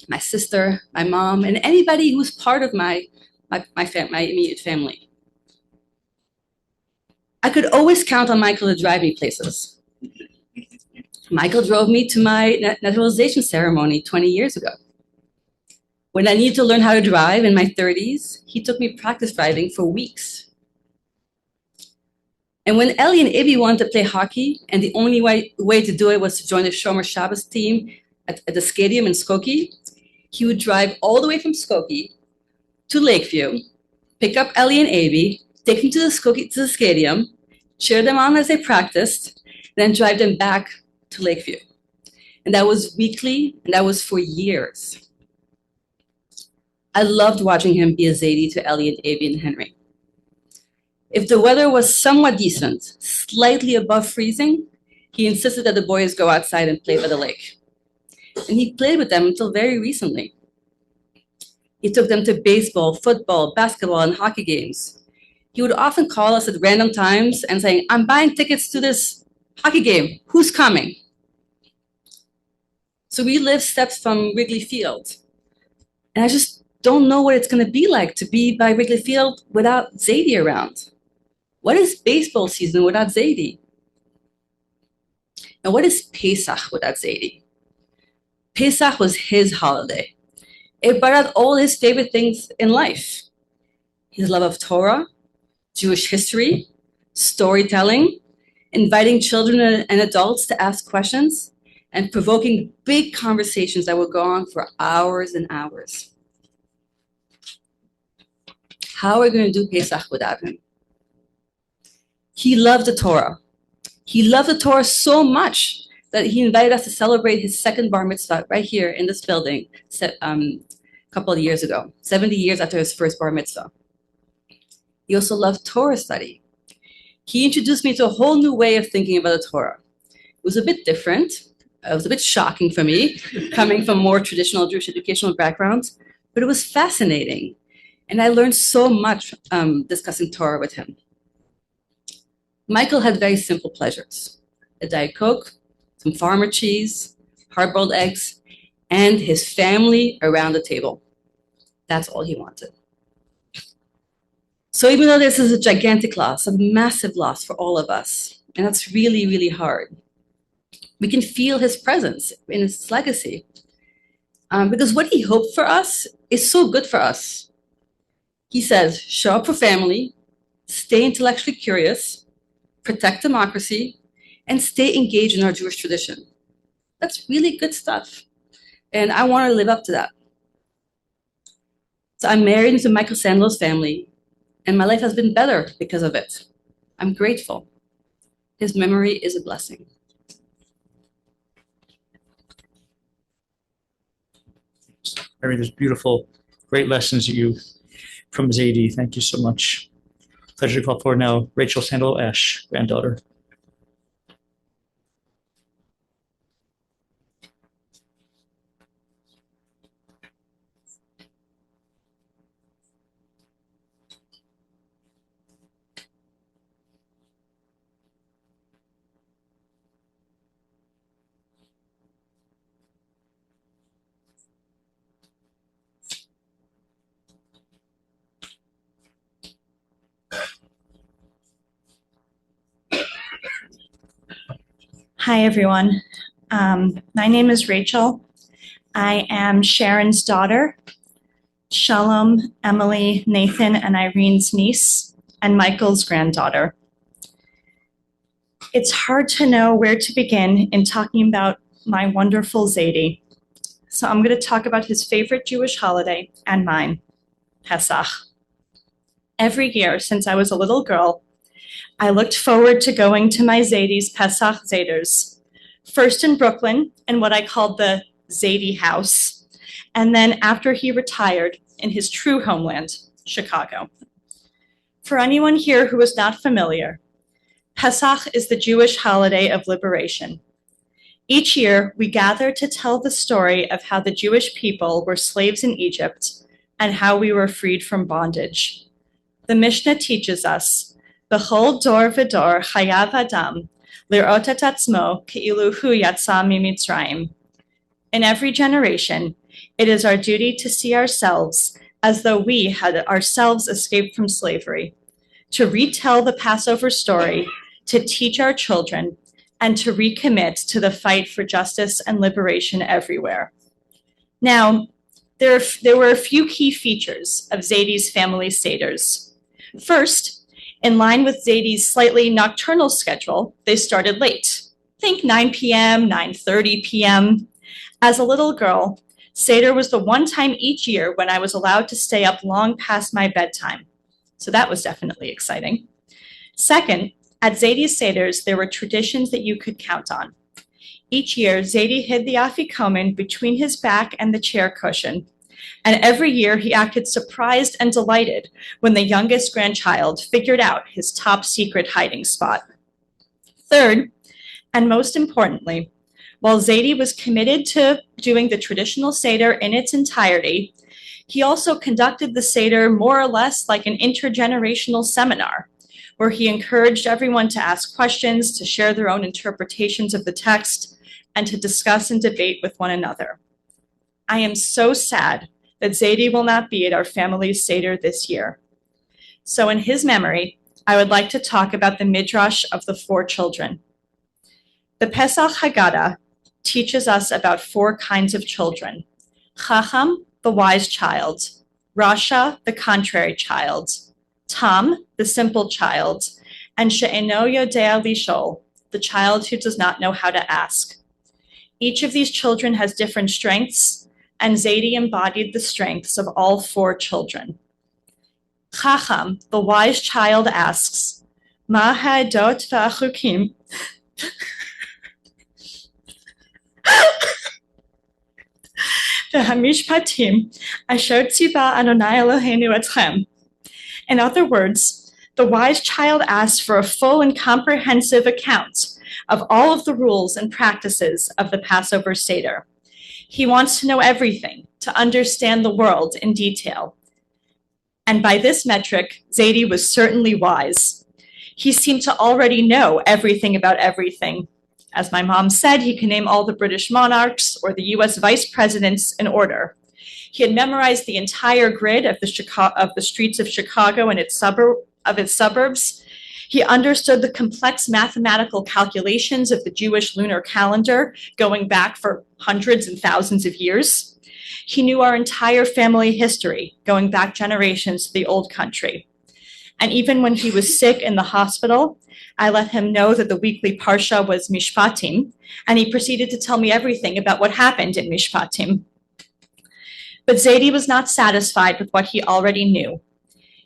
my sister, my mom, and anybody who was part of my immediate family. I could always count on Michael to drive me places. Michael drove me to my naturalization ceremony 20 years ago. When I needed to learn how to drive in my 30s, he took me practice driving for weeks. And when Ellie and Ivy wanted to play hockey, and the only way to do it was to join the Shomer Shabbos team at the stadium in Skokie, he would drive all the way from Skokie to Lakeview, pick up Ellie and Ivy, take them to the stadium, cheer them on as they practiced, then drive them back to Lakeview. And that was weekly, and that was for years. I loved watching him be a zaide to Ellie and Ivy and Henry. If the weather was somewhat decent, slightly above freezing, he insisted that the boys go outside and play by the lake. And he played with them until very recently. He took them to baseball, football, basketball, and hockey games. He would often call us at random times and saying, I'm buying tickets to this hockey game. Who's coming? So we live steps from Wrigley Field. And I just don't know what it's going to be like to be by Wrigley Field without zaide around. What is baseball season without zaide? And what is Pesach without zaide? Pesach was his holiday. It brought out all his favorite things in life. His love of Torah, Jewish history, storytelling, inviting children and adults to ask questions, and provoking big conversations that would go on for hours and hours. How are we going to do Pesach without him? He loved the Torah. He loved the Torah so much that he invited us to celebrate his second bar mitzvah right here in this building a couple of years ago, 70 years after his first bar mitzvah. He also loved Torah study. He introduced me to a whole new way of thinking about the Torah. It was a bit different. It was a bit shocking for me, coming from more traditional Jewish educational backgrounds, but it was fascinating. And I learned so much discussing Torah with him. Michael had very simple pleasures: a Diet Coke, some farmer cheese, hard-boiled eggs, and his family around the table. That's all he wanted. So even though this is a gigantic loss, a massive loss for all of us, and that's really, really hard, we can feel his presence in his legacy. Because what he hoped for us is so good for us. He says, show up for family, stay intellectually curious, protect democracy, and stay engaged in our Jewish tradition. That's really good stuff. And I want to live up to that. So I'm married into Michael Sandalow's family, and my life has been better because of it. I'm grateful. His memory is a blessing. Mary, there's beautiful, great lessons from zaide. Thank you so much. Pleasure to call forward now Rachel Sandalow Ash, granddaughter. Hi, everyone. My name is Rachel. I am Sharon's daughter, Shalom, Emily, Nathan, and Irene's niece, and Michael's granddaughter. It's hard to know where to begin in talking about my wonderful zaide. So I'm going to talk about his favorite Jewish holiday and mine, Pesach. Every year since I was a little girl, I looked forward to going to my zaide's Pesach Zeders, first in Brooklyn in what I called the zaide house, and then after he retired in his true homeland, Chicago. For anyone here who is not familiar, Pesach is the Jewish holiday of liberation. Each year, we gather to tell the story of how the Jewish people were slaves in Egypt and how we were freed from bondage. The Mishnah teaches us, B'chol dor v'dor chayav adam lirot et atzmo ke'ilu hu yatsa mimitzrayim. In every generation, it is our duty to see ourselves as though we had ourselves escaped from slavery, to retell the Passover story, to teach our children, and to recommit to the fight for justice and liberation everywhere. Now, there were a few key features of Zaide's family seders. First, in line with Zaide's slightly nocturnal schedule, they started late. Think 9 p.m., 9:30 p.m. As a little girl, Seder was the one time each year when I was allowed to stay up long past my bedtime. So that was definitely exciting. Second, at Zaide's Seders, there were traditions that you could count on. Each year, Zaide hid the afikomen between his back and the chair cushion. And every year, he acted surprised and delighted when the youngest grandchild figured out his top secret hiding spot. Third, and most importantly, while Zaide was committed to doing the traditional Seder in its entirety, he also conducted the Seder more or less like an intergenerational seminar, where he encouraged everyone to ask questions, to share their own interpretations of the text, and to discuss and debate with one another. I am so sad that Zaide will not be at our family's Seder this year. So in his memory, I would like to talk about the Midrash of the 4 children. The Pesach Haggadah teaches us about 4 kinds of children: Chacham, the wise child; Rasha, the contrary child; Tam, the simple child; and She'eno Yodea Lishol, the child who does not know how to ask. Each of these children has different strengths, and Zaide embodied the strengths of all 4 children. Chacham, the wise child, asks, Ma ha'edot v'achukim v'hamishpatim asher tziva Adonai Eloheinu etchem. In other words, the wise child asks for a full and comprehensive account of all of the rules and practices of the Passover Seder. He wants to know everything, to understand the world in detail. And by this metric, Zaide was certainly wise. He seemed to already know everything about everything. As my mom said, he can name all the British monarchs or the US vice presidents in order. He had memorized the entire grid of the streets of Chicago and its suburbs. He understood the complex mathematical calculations of the Jewish lunar calendar going back for hundreds and thousands of years. He knew our entire family history going back generations to the old country. And even when he was sick in the hospital, I let him know that the weekly parsha was Mishpatim, and he proceeded to tell me everything about what happened in Mishpatim. But Zaide was not satisfied with what he already knew.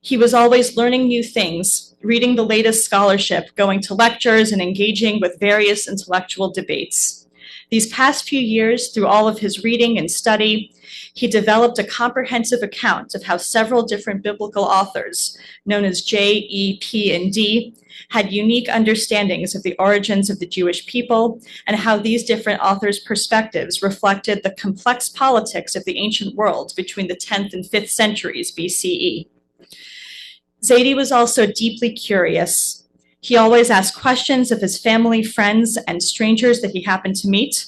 He was always learning new things, reading the latest scholarship, going to lectures, and engaging with various intellectual debates. These past few years, through all of his reading and study, he developed a comprehensive account of how several different biblical authors, known as J, E, P, and D, had unique understandings of the origins of the Jewish people and how these different authors' perspectives reflected the complex politics of the ancient world between the 10th and 5th centuries BCE. Zaide was also deeply curious. He always asked questions of his family, friends, and strangers that he happened to meet.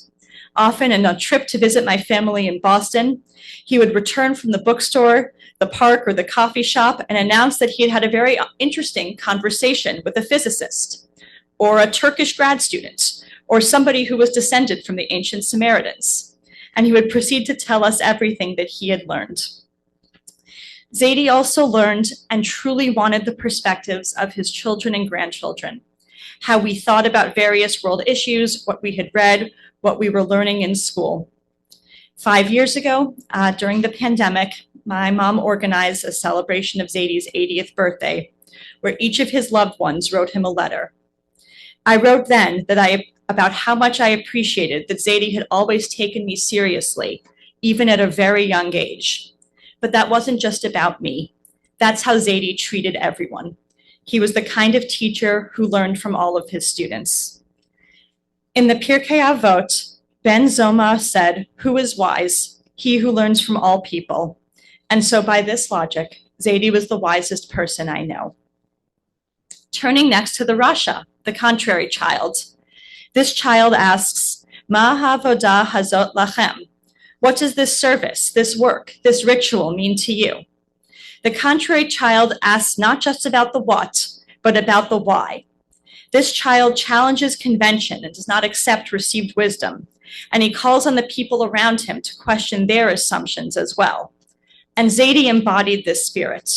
Often on a trip to visit my family in Boston, he would return from the bookstore, the park, or the coffee shop and announce that he had had a very interesting conversation with a physicist, or a Turkish grad student, or somebody who was descended from the ancient Samaritans. And he would proceed to tell us everything that he had learned. Zaide also learned and truly wanted the perspectives of his children and grandchildren, how we thought about various world issues, what we had read, what we were learning in school. 5 years ago, during the pandemic, my mom organized a celebration of Zaide's 80th birthday, where each of his loved ones wrote him a letter. I wrote then about how much I appreciated that Zaide had always taken me seriously, even at a very young age. But that wasn't just about me. That's how Zaide treated everyone. He was the kind of teacher who learned from all of his students. In the Pirkei Avot, Ben Zoma said, "Who is wise? He who learns from all people." And so by this logic, Zaidi was the wisest person I know. Turning next to the Rasha, the contrary child. This child asks, "Ma havodah hazot lachem?" What does this service, this work, this ritual mean to you? The contrary child asks not just about the what, but about the why. This child challenges convention and does not accept received wisdom, and he calls on the people around him to question their assumptions as well. And Zaidi embodied this spirit.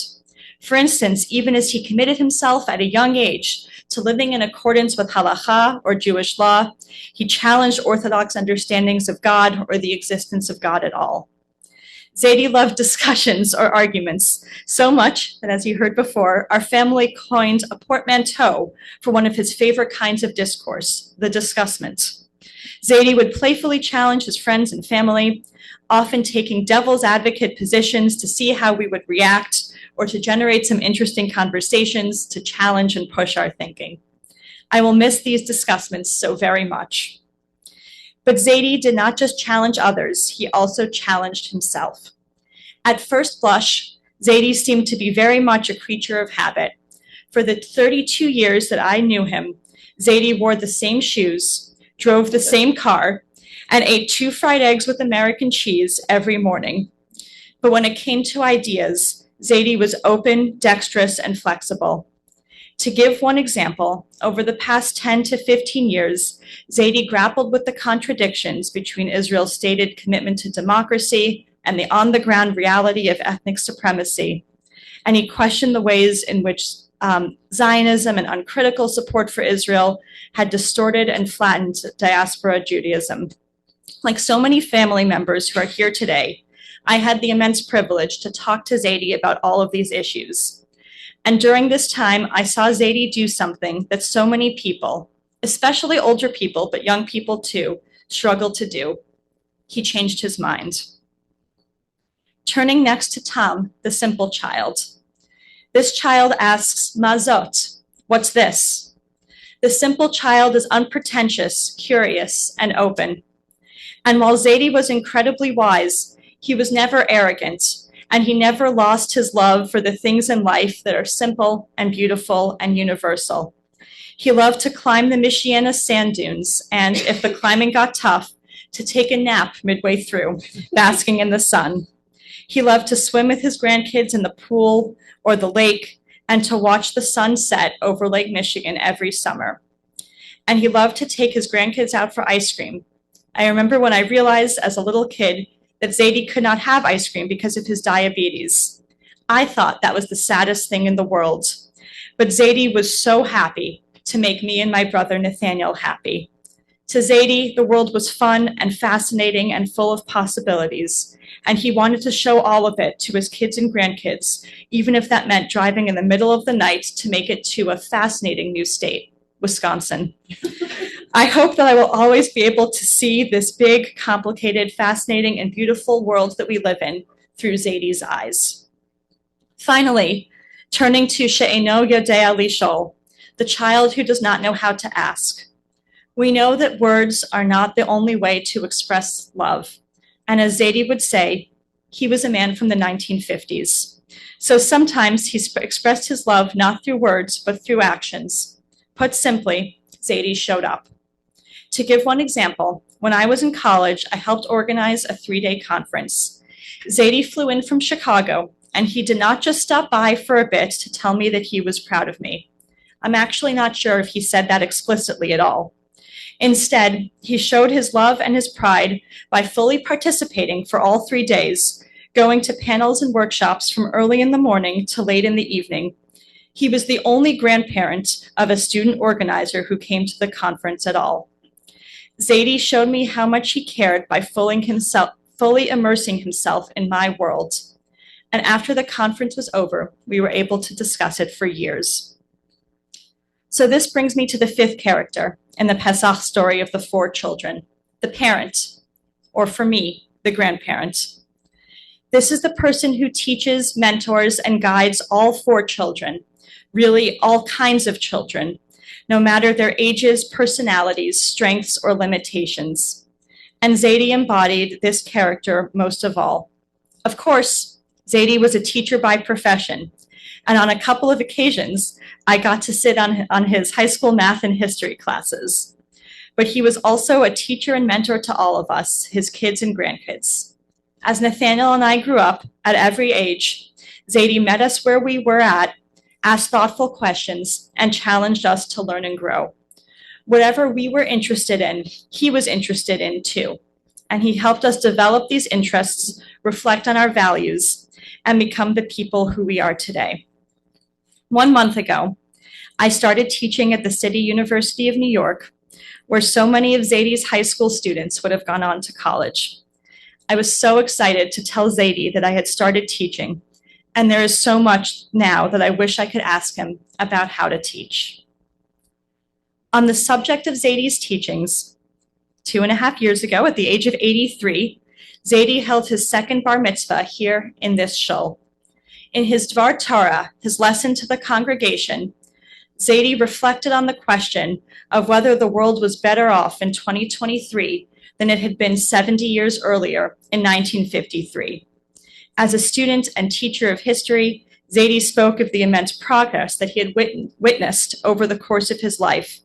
For instance, even as he committed himself at a young age to living in accordance with halacha or Jewish law, he challenged Orthodox understandings of God or the existence of God at all. Zaidi loved discussions or arguments so much that, as you heard before, our family coined a portmanteau for one of his favorite kinds of discourse, the discussment. Zaidi would playfully challenge his friends and family, often taking devil's advocate positions to see how we would react or to generate some interesting conversations to challenge and push our thinking. I will miss these discussions so very much. But Zaidi did not just challenge others, he also challenged himself. At first blush, Zaidi seemed to be very much a creature of habit. For the 32 years that I knew him, Zaidi wore the same shoes, drove the same car, and ate 2 fried eggs with American cheese every morning. But when it came to ideas, Zaidi was open, dexterous, and flexible. To give one example, over the past 10 to 15 years, Zaidi grappled with the contradictions between Israel's stated commitment to democracy and the on-the-ground reality of ethnic supremacy. And he questioned the ways in which Zionism and uncritical support for Israel had distorted and flattened diaspora Judaism. Like so many family members who are here today, I had the immense privilege to talk to Zaidi about all of these issues. And during this time, I saw Zaidi do something that so many people, especially older people, but young people too, struggle to do. He changed his mind. Turning next to Tam, the simple child. This child asks, "Mazot," what's this? The simple child is unpretentious, curious, and open. And while Zaidi was incredibly wise, he was never arrogant, and he never lost his love for the things in life that are simple and beautiful and universal. He loved to climb the Michiana sand dunes, and if the climbing got tough, to take a nap midway through, basking in the sun. He loved to swim with his grandkids in the pool or the lake, and to watch the sun set over Lake Michigan every summer. And he loved to take his grandkids out for ice cream. I remember when I realized as a little kid that Zaidi could not have ice cream because of his diabetes. I thought that was the saddest thing in the world. But Zaidi was so happy to make me and my brother Nathaniel happy. To Zaidi, the world was fun and fascinating and full of possibilities, and he wanted to show all of it to his kids and grandkids, even if that meant driving in the middle of the night to make it to a fascinating new state, Wisconsin. I hope that I will always be able to see this big, complicated, fascinating, and beautiful world that we live in through Zaidi's eyes. Finally, turning to She'eno Yodea Lishol, the child who does not know how to ask. We know that words are not the only way to express love. And as Zaidi would say, he was a man from the 1950s. So sometimes he expressed his love not through words, but through actions. Put simply, Zaidi showed up. To give one example, when I was in college, I helped organize a 3-day conference. Zaidi flew in from Chicago, and he did not just stop by for a bit to tell me that he was proud of me. I'm actually not sure if he said that explicitly at all. Instead, he showed his love and his pride by fully participating for all 3 days, going to panels and workshops from early in the morning to late in the evening. He was the only grandparent of a student organizer who came to the conference at all. Zaidi showed me how much he cared by fully immersing himself in my world. And after the conference was over, we were able to discuss it for years. So this brings me to the 5th character in the Pesach story of the 4 children, the parent, or for me, the grandparent. This is the person who teaches, mentors, and guides all 4 children, really all kinds of children, no matter their ages, personalities, strengths, or limitations. And zaide embodied this character most of all. Of course, zaide was a teacher by profession, and on a couple of occasions, I got to sit on his high school math and history classes. But he was also a teacher and mentor to all of us, his kids and grandkids. As Nathaniel and I grew up at every age, zaide met us where we were at, asked thoughtful questions, and challenged us to learn and grow. Whatever we were interested in, he was interested in too. And he helped us develop these interests, reflect on our values, and become the people who we are today. 1 month ago, I started teaching at the City University of New York, where so many of zaide's high school students would have gone on to college. I was so excited to tell zaide that I had started teaching, and there is so much now that I wish I could ask him about how to teach. On the subject of zaide's teachings, 2.5 years ago, at the age of 83, zaide held his second bar mitzvah here in this shul. In his Dvar Torah, his lesson to the congregation, zaide reflected on the question of whether the world was better off in 2023 than it had been 70 years earlier in 1953. As a student and teacher of history, zaide spoke of the immense progress that he had witnessed over the course of his life.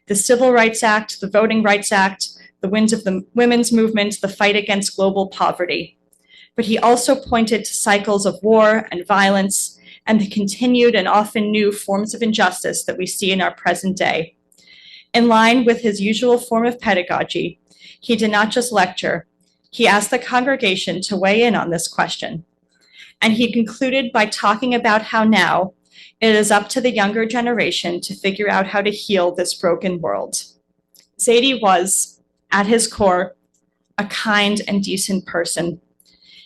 The Civil Rights Act, the Voting Rights Act, the wins of the women's movement, the fight against global poverty. But he also pointed to cycles of war and violence and the continued and often new forms of injustice that we see in our present day. In line with his usual form of pedagogy, he did not just lecture, he asked the congregation to weigh in on this question. And he concluded by talking about how now it is up to the younger generation to figure out how to heal this broken world. Zaide was, at his core, a kind and decent person.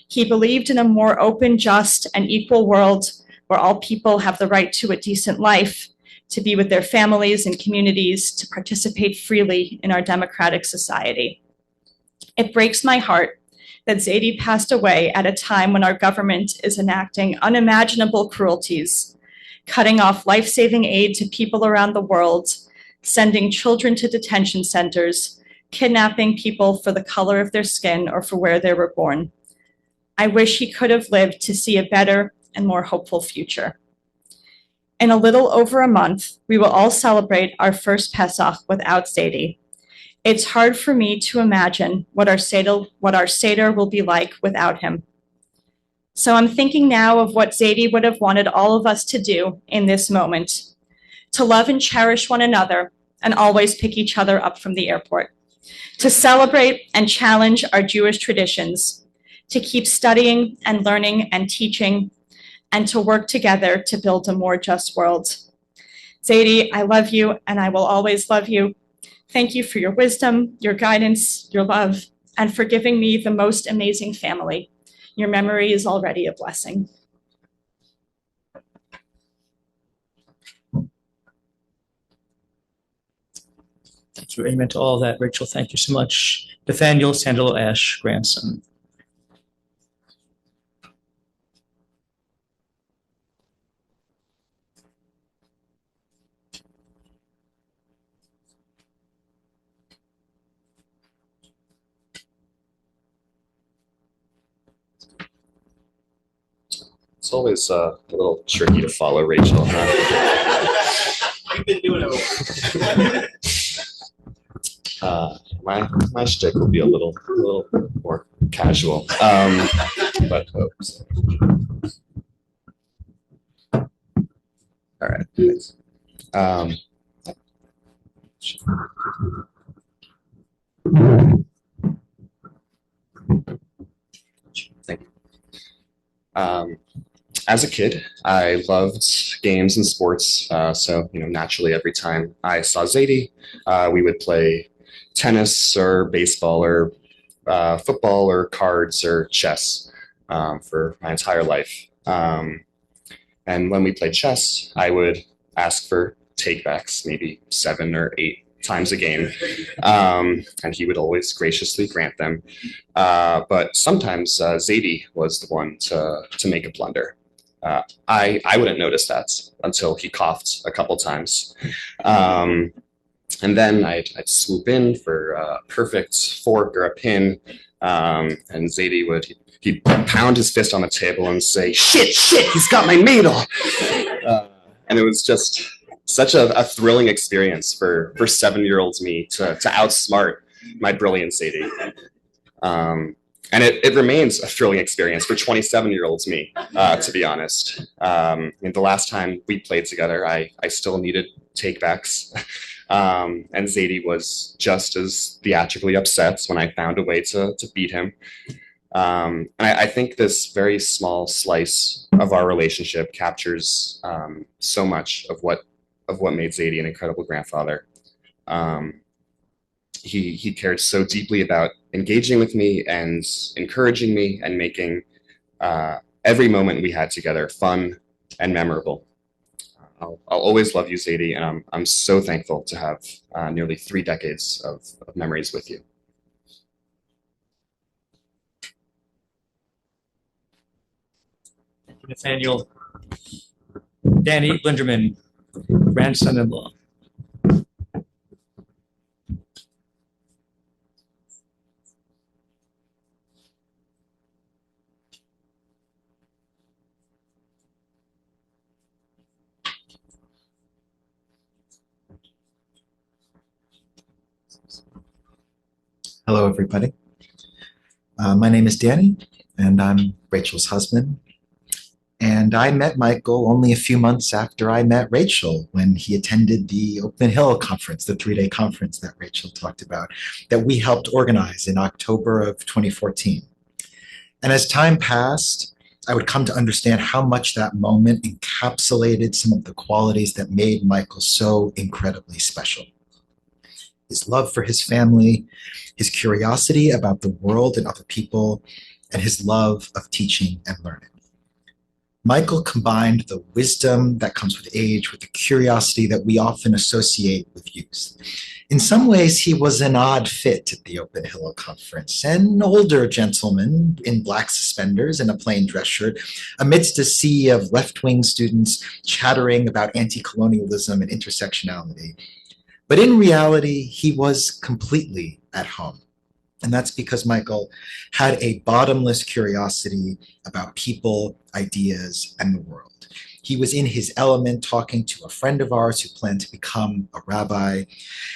He believed in a more open, just, and equal world where all people have the right to a decent life, to be with their families and communities, to participate freely in our democratic society. It breaks my heart that zaide passed away at a time when our government is enacting unimaginable cruelties, cutting off life-saving aid to people around the world, sending children to detention centers, kidnapping people for the color of their skin or for where they were born. I wish he could have lived to see a better and more hopeful future. In a little over a month, we will all celebrate our first Pesach without zaide. It's hard for me to imagine what our Seder will be like without him. So I'm thinking now of what zaide would have wanted all of us to do in this moment, to love and cherish one another and always pick each other up from the airport, to celebrate and challenge our Jewish traditions, to keep studying and learning and teaching, and to work together to build a more just world. Zaide, I love you and I will always love you. Thank you for your wisdom, your guidance, your love, and for giving me the most amazing family. Your memory is already a blessing. Thank you. Amen to all that, Rachel. Thank you so much. Nathaniel Sandalow Ash, grandson. It's always a little tricky to follow Rachel, huh? You've been doing it. My shtick will be a little more casual, but oops. All right. Thanks. Thank you. As a kid, I loved games and sports, so naturally, every time I saw zaide, we would play tennis or baseball or football or cards or chess for my entire life. And when we played chess, I would ask for takebacks, maybe 7 or 8 times a game, and he would always graciously grant them. But sometimes zaide was the one to make a blunder. I wouldn't notice that until he coughed a couple times. And then I'd swoop in for a perfect fork or a pin, and Zaide he'd pound his fist on the table and say, shit, he's got my needle. And it was just such a thrilling experience for 7-year-old me to outsmart my brilliant Zaide. And it remains a thrilling experience for 27-year-old me, to be honest. And the last time we played together, I still needed takebacks. And Zaide was just as theatrically upset when I found a way to beat him. And I think this very small slice of our relationship captures so much of what made Zaide an incredible grandfather. He cared so deeply about engaging with me and encouraging me and making every moment we had together fun and memorable. I'll always love you, Zaide, and I'm so thankful to have nearly 3 decades of memories with you. Thank you, Nathaniel. Danny Linderman, grandson-in-law. Hello, everybody. My name is Danny, and I'm Rachel's husband. And I met Michael only a few months after I met Rachel when he attended the Open Hill conference, the 3-day conference that Rachel talked about, that we helped organize in October of 2014. And as time passed, I would come to understand how much that moment encapsulated some of the qualities that made Michael so incredibly special. His love for his family, his curiosity about the world and other people, and his love of teaching and learning. Michael combined the wisdom that comes with age with the curiosity that we often associate with youth. In some ways, he was an odd fit at the Open Hill conference, an older gentleman in black suspenders and a plain dress shirt, amidst a sea of left-wing students chattering about anti-colonialism and intersectionality. But in reality, he was completely at home. And that's because Michael had a bottomless curiosity about people, ideas, and the world. He was in his element talking to a friend of ours who planned to become a rabbi.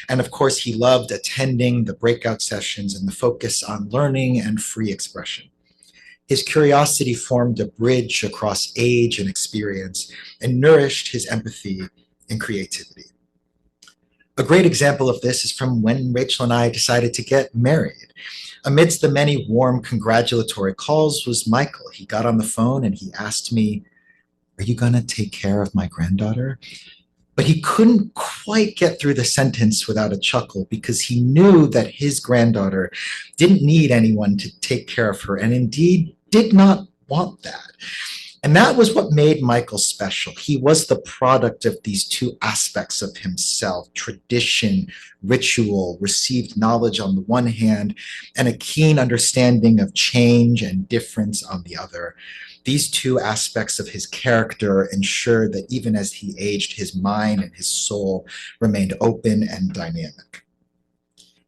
And of course, he loved attending the breakout sessions and the focus on learning and free expression. His curiosity formed a bridge across age and experience and nourished his empathy and creativity. A great example of this is from when Rachel and I decided to get married. Amidst the many warm congratulatory calls was Michael. He got on the phone and he asked me, "Are you gonna take care of my granddaughter?" But he couldn't quite get through the sentence without a chuckle because he knew that his granddaughter didn't need anyone to take care of her and indeed did not want that. And that was what made Michael special. He was the product of these two aspects of himself: tradition, ritual, received knowledge on the one hand, and a keen understanding of change and difference on the other. These two aspects of his character ensured that even as he aged, his mind and his soul remained open and dynamic.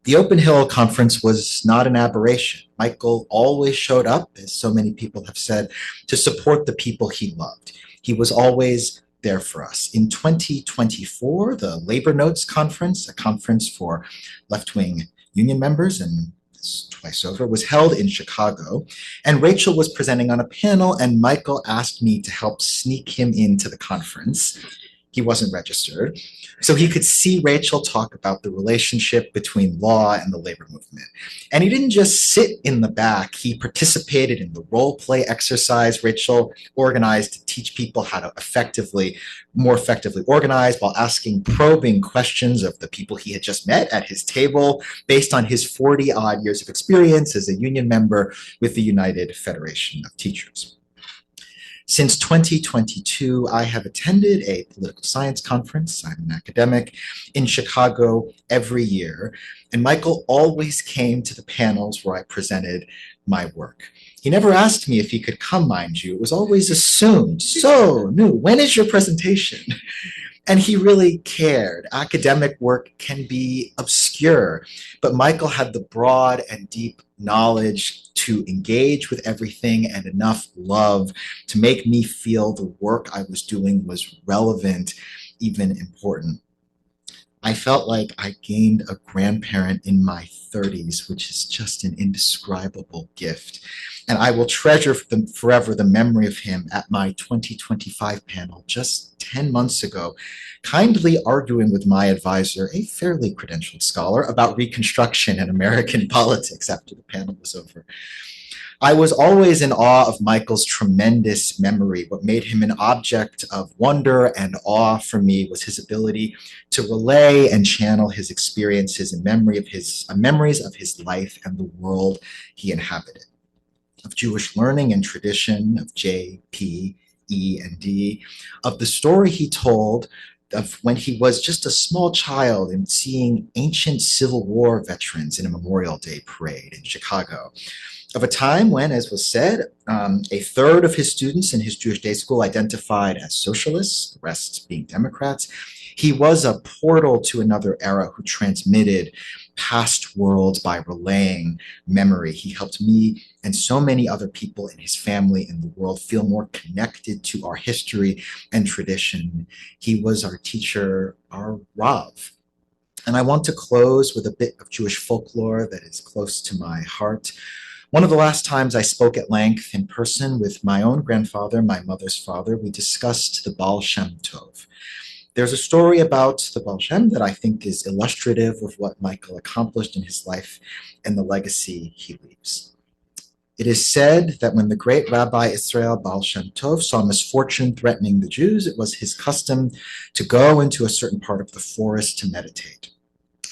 The Open Hill conference was not an aberration. Michael always showed up, as so many people have said, to support the people he loved. He was always there for us. In 2024, the Labor Notes Conference, a conference for left-wing union members, and twice over, was held in Chicago. And Rachel was presenting on a panel, and Michael asked me to help sneak him into the conference. He wasn't registered, so he could see Rachel talk about the relationship between law and the labor movement. And he didn't just sit in the back, he participated in the role play exercise Rachel organized to teach people how to more effectively organize while asking probing questions of the people he had just met at his table based on his 40-odd years of experience as a union member with the United Federation of Teachers. Since 2022, I have attended a political science conference, I'm an academic, in Chicago every year, and Michael always came to the panels where I presented my work. He never asked me if he could come, mind you. It was always assumed. So, new, when is your presentation? And he really cared. Academic work can be obscure, but Michael had the broad and deep knowledge to engage with everything and enough love to make me feel the work I was doing was relevant, even important. I felt like I gained a grandparent in my 30s, which is just an indescribable gift. And I will treasure forever the memory of him at my 2025 panel just 10 months ago, kindly arguing with my advisor, a fairly credentialed scholar, about Reconstruction and American politics after the panel was over. I was always in awe of Michael's tremendous memory. What made him an object of wonder and awe for me was his ability to relay and channel his experiences and memories of his life and the world he inhabited, of Jewish learning and tradition, of J, P, E, and D, of the story he told of when he was just a small child and seeing ancient Civil War veterans in a Memorial Day parade in Chicago, of a time when, as was said, a third of his students in his Jewish day school identified as socialists, the rest being Democrats. He was a portal to another era who transmitted past worlds by relaying memory. He helped me and so many other people in his family and the world feel more connected to our history and tradition. He was our teacher, our Rav. And I want to close with a bit of Jewish folklore that is close to my heart. One of the last times I spoke at length in person with my own grandfather, my mother's father, we discussed the Baal Shem Tov. There's a story about the Baal Shem that I think is illustrative of what Michael accomplished in his life and the legacy he leaves. It is said that when the great Rabbi Israel Baal Shem Tov saw misfortune threatening the Jews, it was his custom to go into a certain part of the forest to meditate.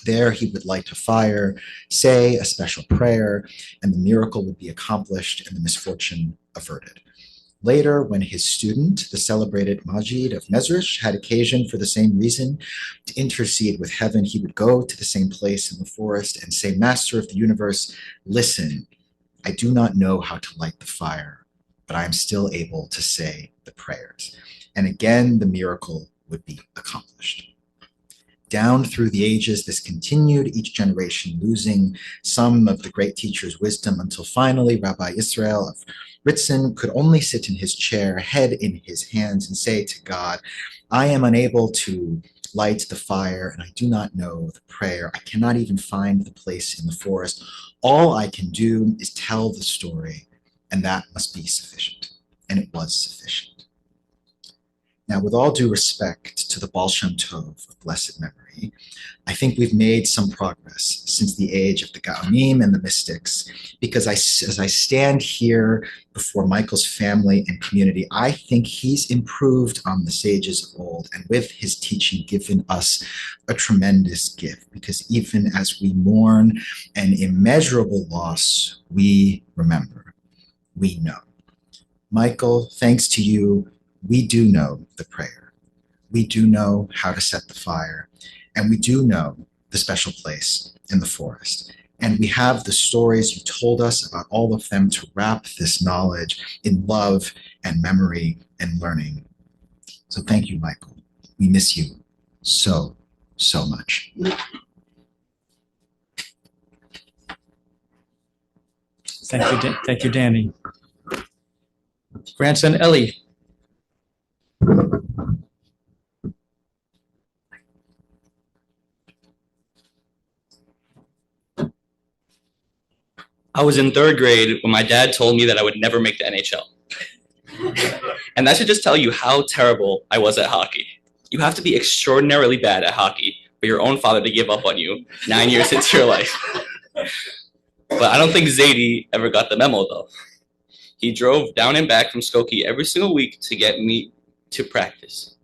There he would light a fire, say a special prayer, and the miracle would be accomplished and the misfortune averted. Later, when his student, the celebrated Majid of Mezrish, had occasion for the same reason to intercede with heaven, he would go to the same place in the forest and say, Master of the universe, listen, I do not know how to light the fire, but I am still able to say the prayers. And again, the miracle would be accomplished. Down through the ages, this continued, each generation losing some of the great teacher's wisdom until finally Rabbi Israel of Ritzin could only sit in his chair, head in his hands, and say to God, I am unable to light the fire, and I do not know the prayer. I cannot even find the place in the forest. All I can do is tell the story, and that must be sufficient. And it was sufficient. Now, with all due respect to the Baal Shem Tov of blessed memory, I think we've made some progress since the age of the Gaonim and the mystics, because as I stand here before Michael's family and community, I think he's improved on the sages of old, and with his teaching given us a tremendous gift, because even as we mourn an immeasurable loss, we remember, we know. Michael, thanks to you, we do know the prayer. We do know how to set the fire, and we do know the special place in the forest. And we have the stories you told us about all of them to wrap this knowledge in love and memory and learning. So thank you, Michael. We miss you so, so much. Thank you, Danny. Grandson Ellie. I was in third grade when my dad told me that I would never make the NHL. And that should just tell you how terrible I was at hockey. You have to be extraordinarily bad at hockey for your own father to give up on you 9 years into your life. But I don't think Zaide ever got the memo, though. He drove down and back from Skokie every single week to get me to practice.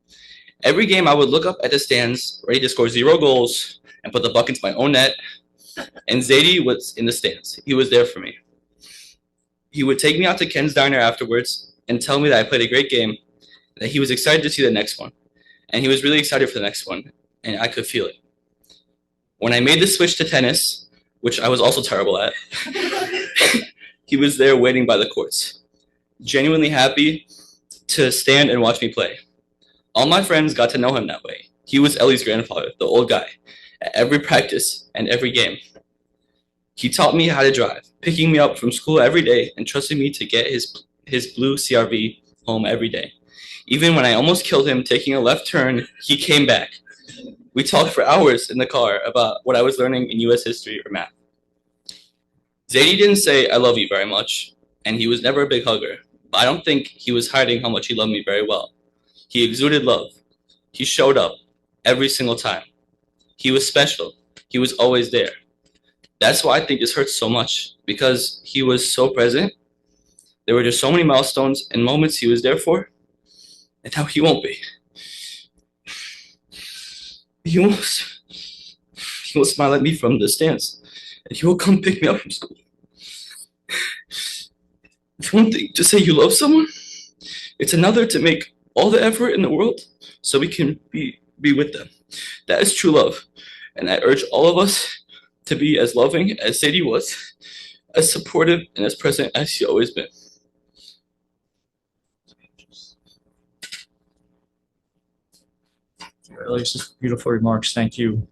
Every game, I would look up at the stands, ready to score 0 goals, and put the puck into my own net. And Zaide was in the stands. He was there for me. He would take me out to Ken's Diner afterwards and tell me that I played a great game, that he was excited to see the next one. And he was really excited for the next one, and I could feel it. When I made the switch to tennis, which I was also terrible at, he was there waiting by the courts, genuinely happy to stand and watch me play. All my friends got to know him that way. He was Ellie's grandfather, the old guy, at every practice and every game. He taught me how to drive, picking me up from school every day and trusting me to get his blue CRV home every day. Even when I almost killed him taking a left turn, he came back. We talked for hours in the car about what I was learning in US history or math. Zaide didn't say I love you very much, and he was never a big hugger, but I don't think he was hiding how much he loved me very well. He exuded love. He showed up every single time. He was special. He was always there. That's why I think this hurts so much, because he was so present. There were just so many milestones and moments he was there for, and now he won't be. He won't smile at me from the stands, and he will come pick me up from school. It's one thing to say you love someone. It's another to make all the effort in the world so we can be with them. That is true love, and I urge all of us to be as loving as Zaide was, as supportive and as present as she always been. Just beautiful remarks. Thank you.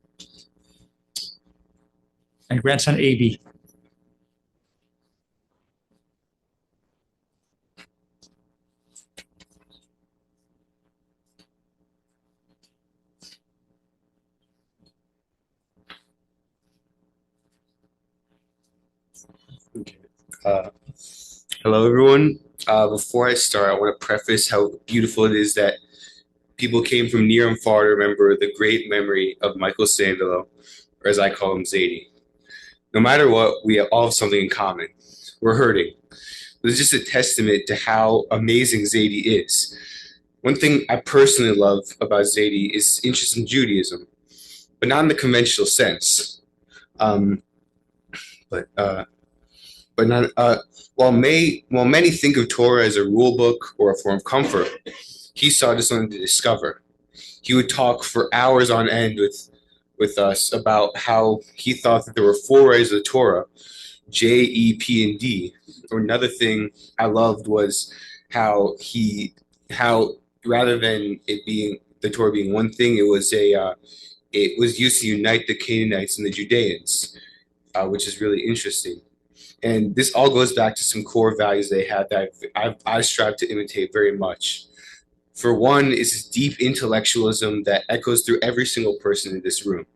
And grandson AB. Hello, everyone. Before I start, I want to preface how beautiful it is that people came from near and far to remember the great memory of Michael Sandalow, or as I call him, Zaide. No matter what, we all have something in common. We're hurting. It's just a testament to how amazing Zaide is. One thing I personally love about Zaide is interest in Judaism, but not in the conventional sense. While many think of Torah as a rule book or a form of comfort, he saw it as something to discover. He would talk for hours on end with us about how he thought that there were four ways of the Torah, J, E, P, and D. Or another thing I loved was how rather than it being the Torah being one thing, it was used to unite the Canaanites and the Judeans, which is really interesting. And this all goes back to some core values they had that I strive to imitate very much. For one, is this deep intellectualism that echoes through every single person in this room,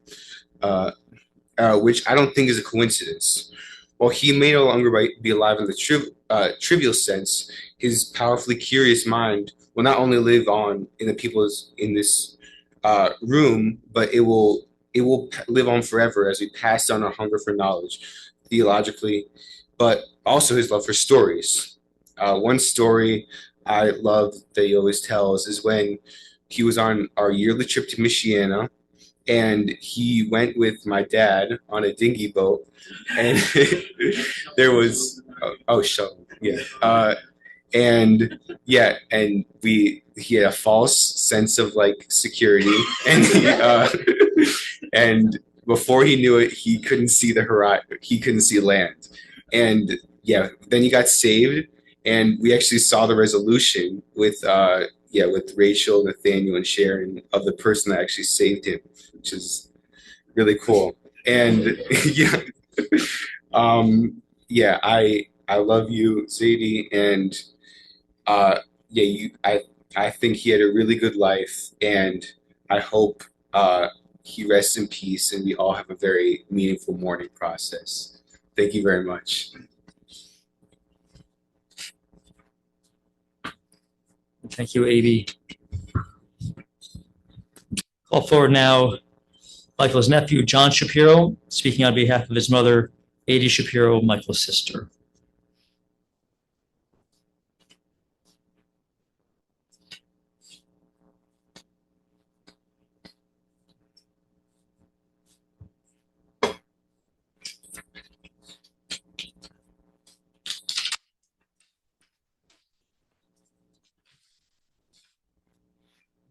which I don't think is a coincidence. While he may no longer be alive in the trivial sense, his powerfully curious mind will not only live on in the people in this room, but it will live on forever as we pass down our hunger for knowledge, theologically, but also his love for stories. One story I love that he always tells is when he was on our yearly trip to Michiana, and he went with my dad on a dinghy boat, and there was he had a false sense of like security, and and before he knew it, he couldn't see the horizon, he couldn't see land, and then he got saved, and we actually saw the resolution with Rachel, Nathaniel, and Sharon of the person that actually saved him, which is really cool. And I love you, Zaide, and I think he had a really good life, and I hope he rests in peace, and we all have a very meaningful mourning process. Thank you very much. Thank you, AB. Call forward now Michael's nephew, John Shapiro, speaking on behalf of his mother, Adi Shapiro, Michael's sister.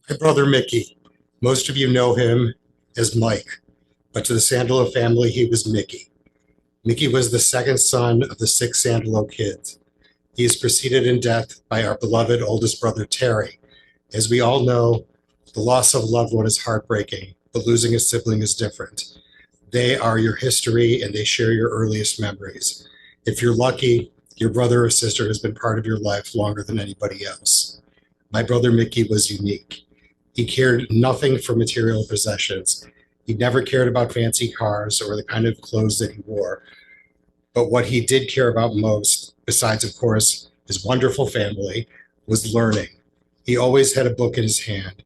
My brother Mickey. Most of you know him as Mike, but to the Sandalow family, he was Mickey. Mickey was the second son of the 6 Sandalow kids. He is preceded in death by our beloved oldest brother, Terry. As we all know, the loss of a loved one is heartbreaking, but losing a sibling is different. They are your history and they share your earliest memories. If you're lucky, your brother or sister has been part of your life longer than anybody else. My brother Mickey was unique. He cared nothing for material possessions. He never cared about fancy cars or the kind of clothes that he wore. But what he did care about most, besides, of course, his wonderful family, was learning. He always had a book in his hand.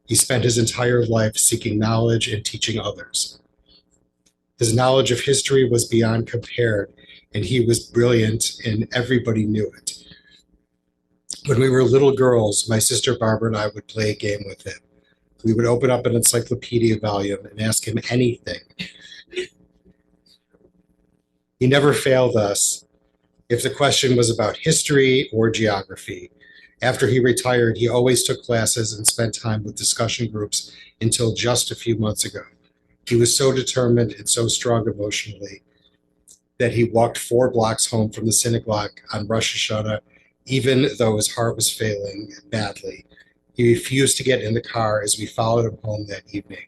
He spent his entire life seeking knowledge and teaching others. His knowledge of history was beyond compared, and he was brilliant, and everybody knew it. When we were little girls, my sister Barbara and I would play a game with him. We would open up an encyclopedia volume and ask him anything. He never failed us if the question was about history or geography. After he retired, he always took classes and spent time with discussion groups until just a few months ago. He was so determined and so strong emotionally that he walked 4 blocks home from the synagogue on Rosh Hashanah, even though his heart was failing badly. He refused to get in the car as we followed him home that evening.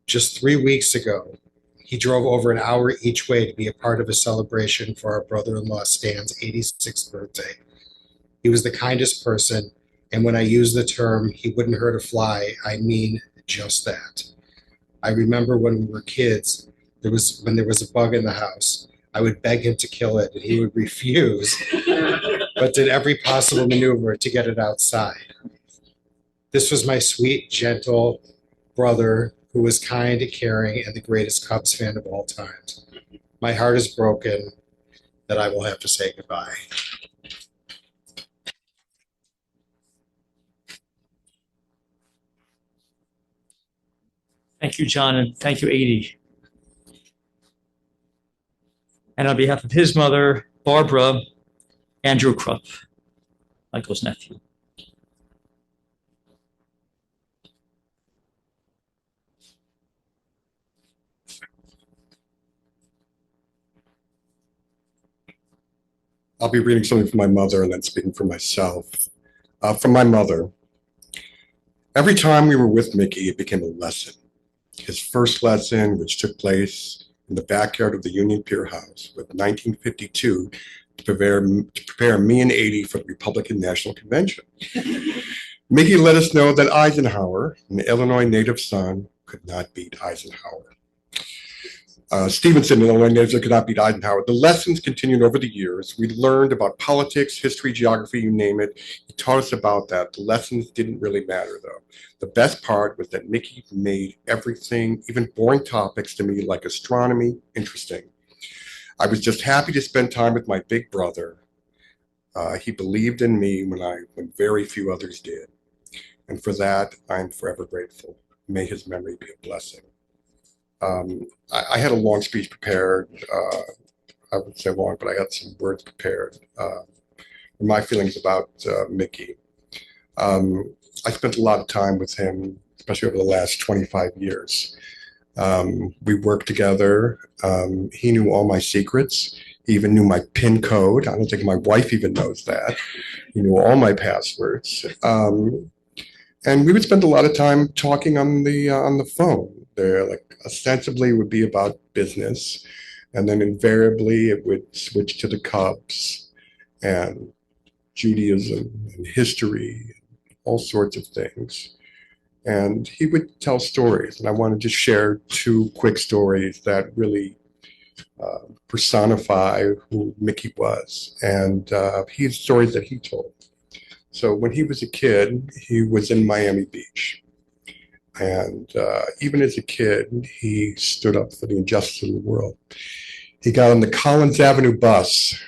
Just 3 weeks ago, he drove over an hour each way to be a part of a celebration for our brother-in-law Stan's 86th birthday. He was the kindest person, and when I use the term, he wouldn't hurt a fly, I mean just that. I remember when we were kids, when there was a bug in the house, I would beg him to kill it, and he would refuse, but did every possible maneuver to get it outside. This was my sweet, gentle brother who was kind, caring, and the greatest Cubs fan of all times. My heart is broken that I will have to say goodbye. Thank you, John, and thank you, Edie. And on behalf of his mother, Barbara, Andrew Krupp, Michael's nephew. I'll be reading something from my mother and then speaking for myself. From my mother, every time we were with Mickey, it became a lesson. His first lesson, which took place in the backyard of the Union Pier House, was 1952 to prepare me and Edie for the Republican National Convention. Mickey let us know that Eisenhower, an Illinois native son, could not beat Eisenhower. Stevenson, Illinois native, could not beat Eisenhower. The lessons continued over the years. We learned about politics, history, geography, you name it. He taught us about that. The lessons didn't really matter, though. The best part was that Mickey made everything, even boring topics to me like astronomy, interesting. I was just happy to spend time with my big brother. He believed in me when very few others did. And for that, I'm forever grateful. May his memory be a blessing. I had a long speech prepared. I wouldn't say long, but I had some words prepared. My feelings about Mickey. I spent a lot of time with him, especially over the last 25 years. We worked together. He knew all my secrets. He even knew my PIN code. I don't think my wife even knows that. He knew all my passwords. And we would spend a lot of time talking on the phone. There, like, ostensibly would be about business, and then invariably it would switch to the Cubs and Judaism and history, all sorts of things. And he would tell stories, and I wanted to share 2 quick stories that really personify who Mickey was, and his stories that he told. So when he was a kid, he was in Miami Beach. And even as a kid, he stood up for the injustice of the world. He got on the Collins Avenue bus,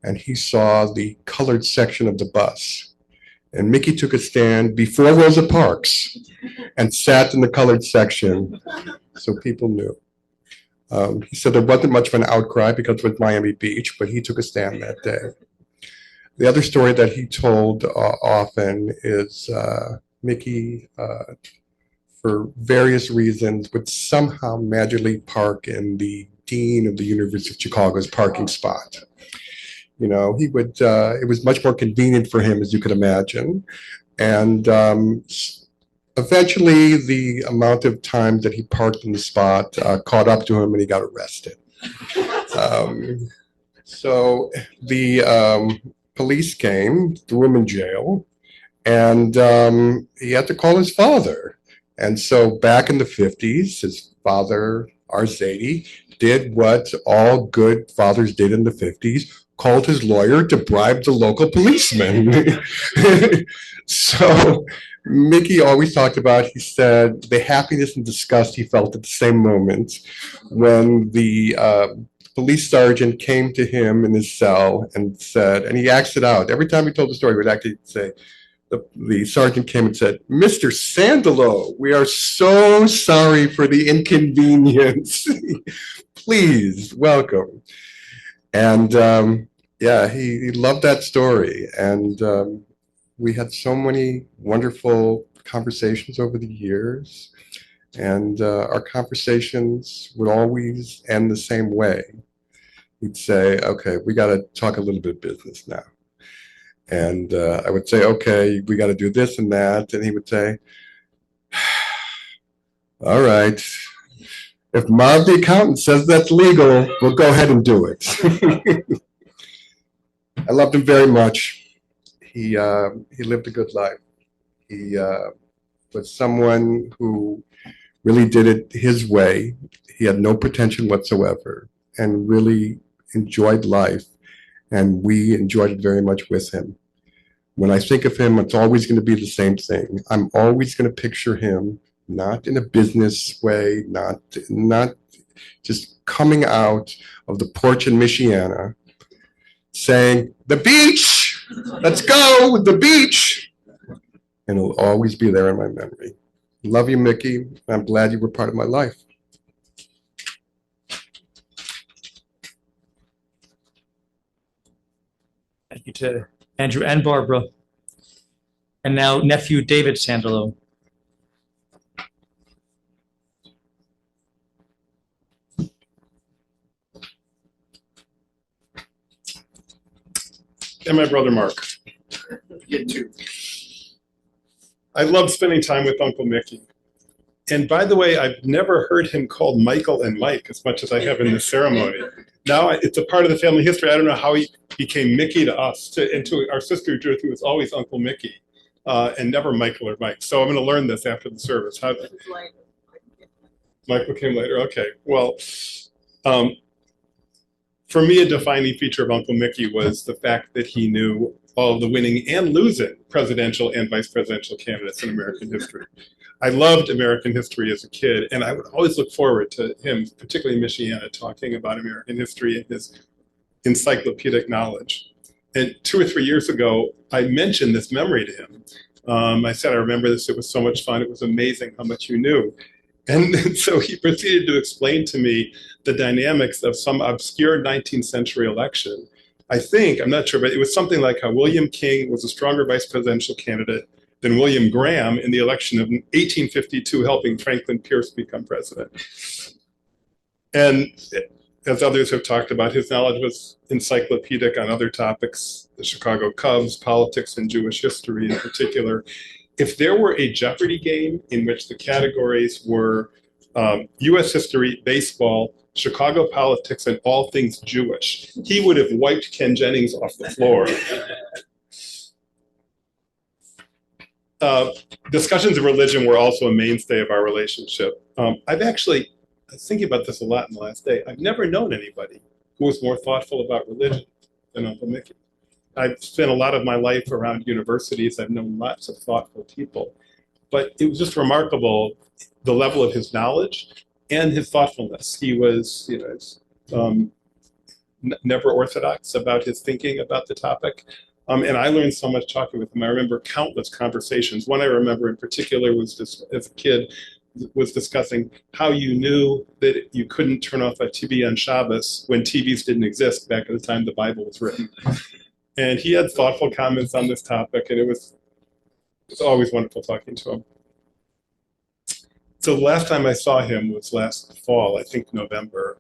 and he saw the colored section of the bus. And Mickey took a stand before Rosa Parks and sat in the colored section so people knew. He said there wasn't much of an outcry because it was Miami Beach, but he took a stand that day. The other story that he told often is Mickey, for various reasons, would somehow magically park in the dean of the University of Chicago's parking spot. You know, he would, it was much more convenient for him, as you could imagine. And eventually the amount of time that he parked in the spot caught up to him and he got arrested. So the police came, threw him in jail, and he had to call his father. And so back in the 50s, his father, our zaide, did what all good fathers did in the 50s, called his lawyer to bribe the local policeman. So Mickey always talked about, he said, the happiness and disgust he felt at the same moment when the police sergeant came to him in his cell and said, and he acted out. Every time he told the story, he would actually say, the sergeant came and said, "Mr. Sandalow, we are so sorry for the inconvenience. Please, welcome." And yeah, he loved that story. And we had so many wonderful conversations over the years. And our conversations would always end the same way. He'd say, "Okay, we got to talk a little bit business now." And I would say, "Okay, we got to do this and that." And he would say, "All right, if Marv the accountant says that's legal, we'll go ahead and do it." I loved him very much. He lived a good life. He was someone who really did it his way. He had no pretension whatsoever and really enjoyed life. And we enjoyed it very much with him. When I think of him, it's always going to be the same thing. I'm always going to picture him not in a business way, not just coming out of the porch in Michiana, saying, "The beach, let's go, the beach." And it'll always be there in my memory. Love you, Mickey. I'm glad you were part of my life. Thank you to Andrew and Barbara. And now nephew David Sandalow. And my brother Mark. Get two. I love spending time with Uncle Mickey. And by the way, I've never heard him called Michael and Mike as much as I have in this ceremony. Now it's a part of the family history. I don't know how he became Mickey to us, and to our sister Judith, who was always Uncle Mickey, and never Michael or Mike. So I'm going to learn this after the service. Michael came later. Okay. Well, for me, a defining feature of Uncle Mickey was the fact that he knew all of the winning and losing presidential and vice presidential candidates in American history. I loved American history as a kid, and I would always look forward to him, particularly in Michiana, talking about American history and his encyclopedic knowledge. And 2 or 3 years ago, I mentioned this memory to him. I said, "I remember this, it was so much fun, it was amazing how much you knew." And so he proceeded to explain to me the dynamics of some obscure 19th century election. I think, I'm not sure, but it was something like how William King was a stronger vice presidential candidate than William Graham in the election of 1852, helping Franklin Pierce become president. And as others have talked about, his knowledge was encyclopedic on other topics, the Chicago Cubs, politics, and Jewish history in particular. If there were a Jeopardy game in which the categories were U.S. history, baseball, Chicago politics, and all things Jewish, he would have wiped Ken Jennings off the floor. Discussions of religion were also a mainstay of our relationship. I was thinking about this a lot in the last day. I've never known anybody who was more thoughtful about religion than Uncle Mickey. I've spent a lot of my life around universities. I've known lots of thoughtful people. But it was just remarkable, the level of his knowledge and his thoughtfulness. He was, never orthodox about his thinking about the topic. And I learned so much talking with him. I remember countless conversations. One I remember in particular was just as a kid, was discussing how you knew that you couldn't turn off a TV on Shabbos when TVs didn't exist back at the time the Bible was written. And he had thoughtful comments on this topic, and it was always wonderful talking to him. So the last time I saw him was last fall, I think November,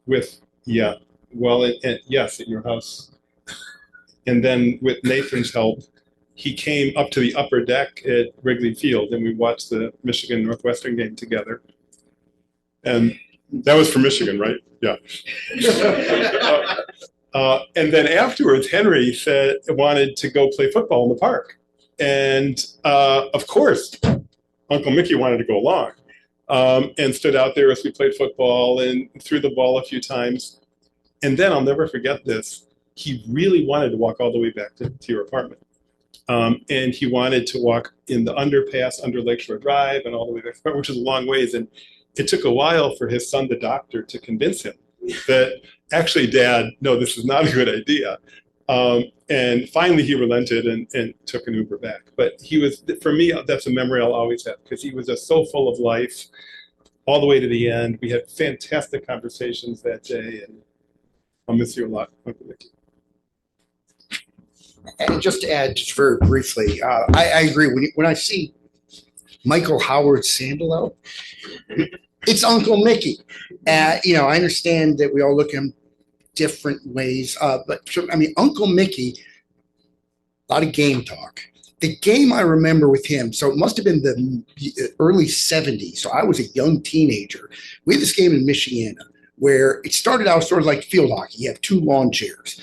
with, yeah, well, yes, at your house. And then with Nathan's help, he came up to the upper deck at Wrigley Field and we watched the Michigan Northwestern game together. And that was for Michigan, right? Yeah. And then afterwards, Henry wanted to go play football in the park. And of course, Uncle Mickey wanted to go along and stood out there as we played football and threw the ball a few times. And then I'll never forget this. He really wanted to walk all the way back to your apartment. And he wanted to walk in the underpass under Lakeshore Drive and all the way back, which is a long ways. And it took a while for his son, the doctor, to convince him that actually, Dad, no, this is not a good idea. And finally he relented and took an Uber back. But he was, for me, that's a memory I'll always have because he was just so full of life all the way to the end. We had fantastic conversations that day, and I'll miss you a lot, Uncle Mickey. And just to add, just very briefly, I agree. When I see Michael Howard Sandalow, it's Uncle Mickey. You know, I understand that we all look at him different ways, but I mean, Uncle Mickey, a lot of game talk. The game I remember with him, so it must have been the early 70s. So I was a young teenager. We had this game in Michiana where it started out sort of like field hockey. You have two lawn chairs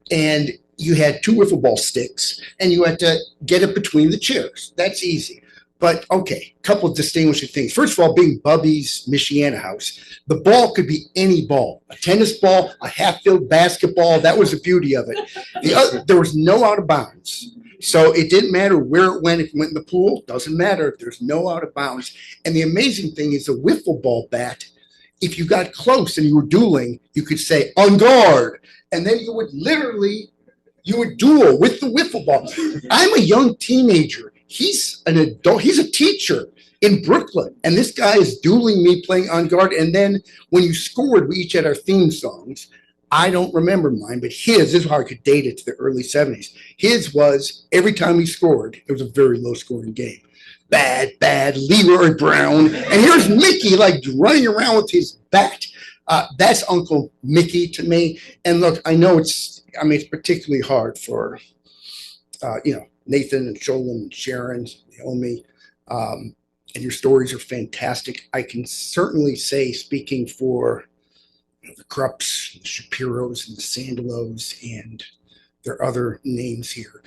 and you had two wiffle ball sticks and you had to get it between the chairs. That's easy. But okay, a couple of distinguishing things. First of all, being Bubby's Michiana house, the ball could be any ball, a tennis ball, a half-field basketball. That was the beauty of it. There was no out of bounds. So it didn't matter where it went. If it went in the pool, doesn't matter. There's no out of bounds. And the amazing thing is the wiffle ball bat, if you got close and you were dueling, you could say, on guard. And then you would literally, you would duel with the wiffle ball. I'm a young teenager. He's an adult. He's a teacher in Brooklyn. And this guy is dueling me playing on guard. And then when you scored, we each had our theme songs. I don't remember mine, but his, this is how I could date it to the early 70s. His was every time he scored, it was a very low scoring game. Bad, bad, Leroy Brown. And here's Mickey like running around with his bat. That's Uncle Mickey to me. And look, I know it's particularly hard for, Nathan and Sholem and Sharon, Naomi, and your stories are fantastic. I can certainly say, speaking for the Krupps, the Shapiros, and the Sandalows, and their other names here,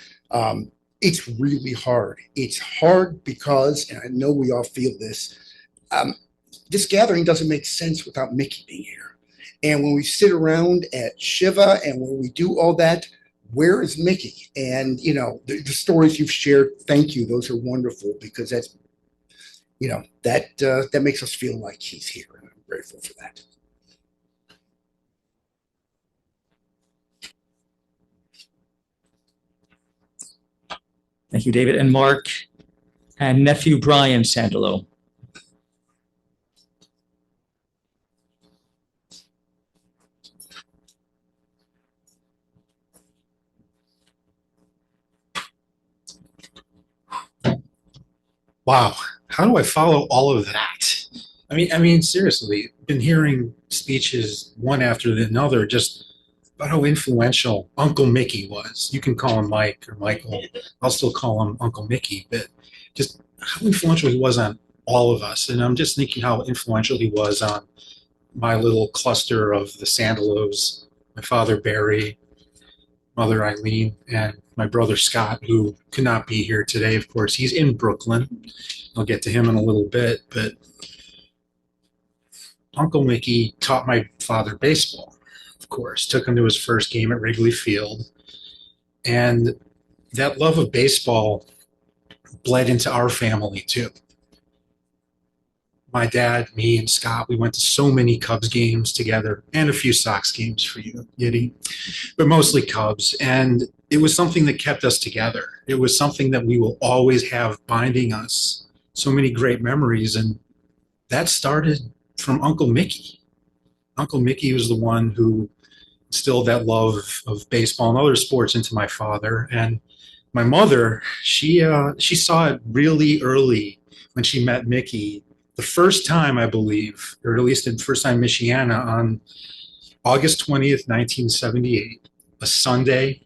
it's really hard. It's hard because, and I know we all feel this, this gathering doesn't make sense without Mickey being here. And when we sit around at Shiva and when we do all that, where is Mickey? And, the stories you've shared, thank you. Those are wonderful because that's, that makes us feel like he's here. And I'm grateful for that. Thank you, David. And Mark and nephew Brian Sandalow. Wow, how do I follow all of that? I mean, seriously, been hearing speeches one after another just about how influential Uncle Mickey was. You can call him Mike or Michael. I'll still call him Uncle Mickey, but just how influential he was on all of us. And I'm just thinking how influential he was on my little cluster of the Sandalows, my father Barry, mother Eileen, and my brother Scott, who could not be here today. Of course, he's in Brooklyn. I'll get to him in a little bit, but Uncle Mickey taught my father baseball, of course, took him to his first game at Wrigley Field. And that love of baseball bled into our family too. My dad, me, and Scott, we went to so many Cubs games together and a few Sox games for you, Yiddy, but mostly Cubs. And it was something that kept us together. It was something that we will always have binding us. So many great memories. And that started from Uncle Mickey. Uncle Mickey was the one who instilled that love of baseball and other sports into my father. And my mother, she saw it really early when she met Mickey. The first time, I believe, or at least the first time in Michiana, on August 20th, 1978, a Sunday.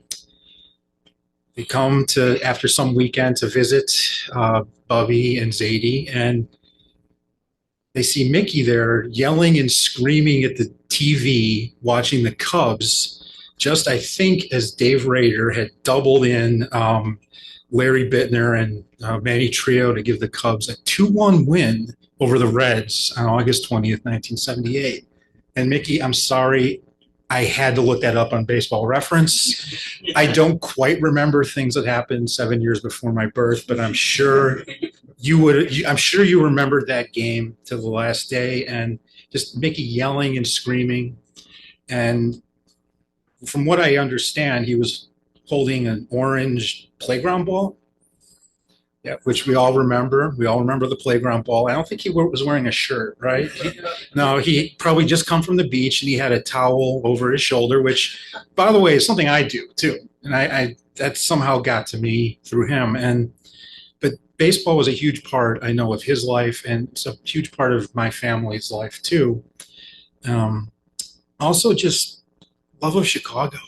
They come to, after some weekend, to visit Bubby and Zaide, and they see Mickey there yelling and screaming at the TV, watching the Cubs, just, I think, as Dave Rader had doubled in Larry Bittner and Manny Trio to give the Cubs a 2-1 win over the Reds on August 20th, 1978. And Mickey, I'm sorry, I had to look that up on Baseball Reference. I don't quite remember things that happened 7 years before my birth, but I'm sure you would. I'm sure you remembered that game to the last day, and just Mickey yelling and screaming. And from what I understand, he was holding an orange playground ball. Yeah, which we all remember. We all remember the playground ball. I don't think he was wearing a shirt, right? No, he probably just come from the beach and he had a towel over his shoulder, which, by the way, is something I do too. And I that somehow got to me through him. But baseball was a huge part, I know, of his life, and it's a huge part of my family's life too. Also, just love of Chicago.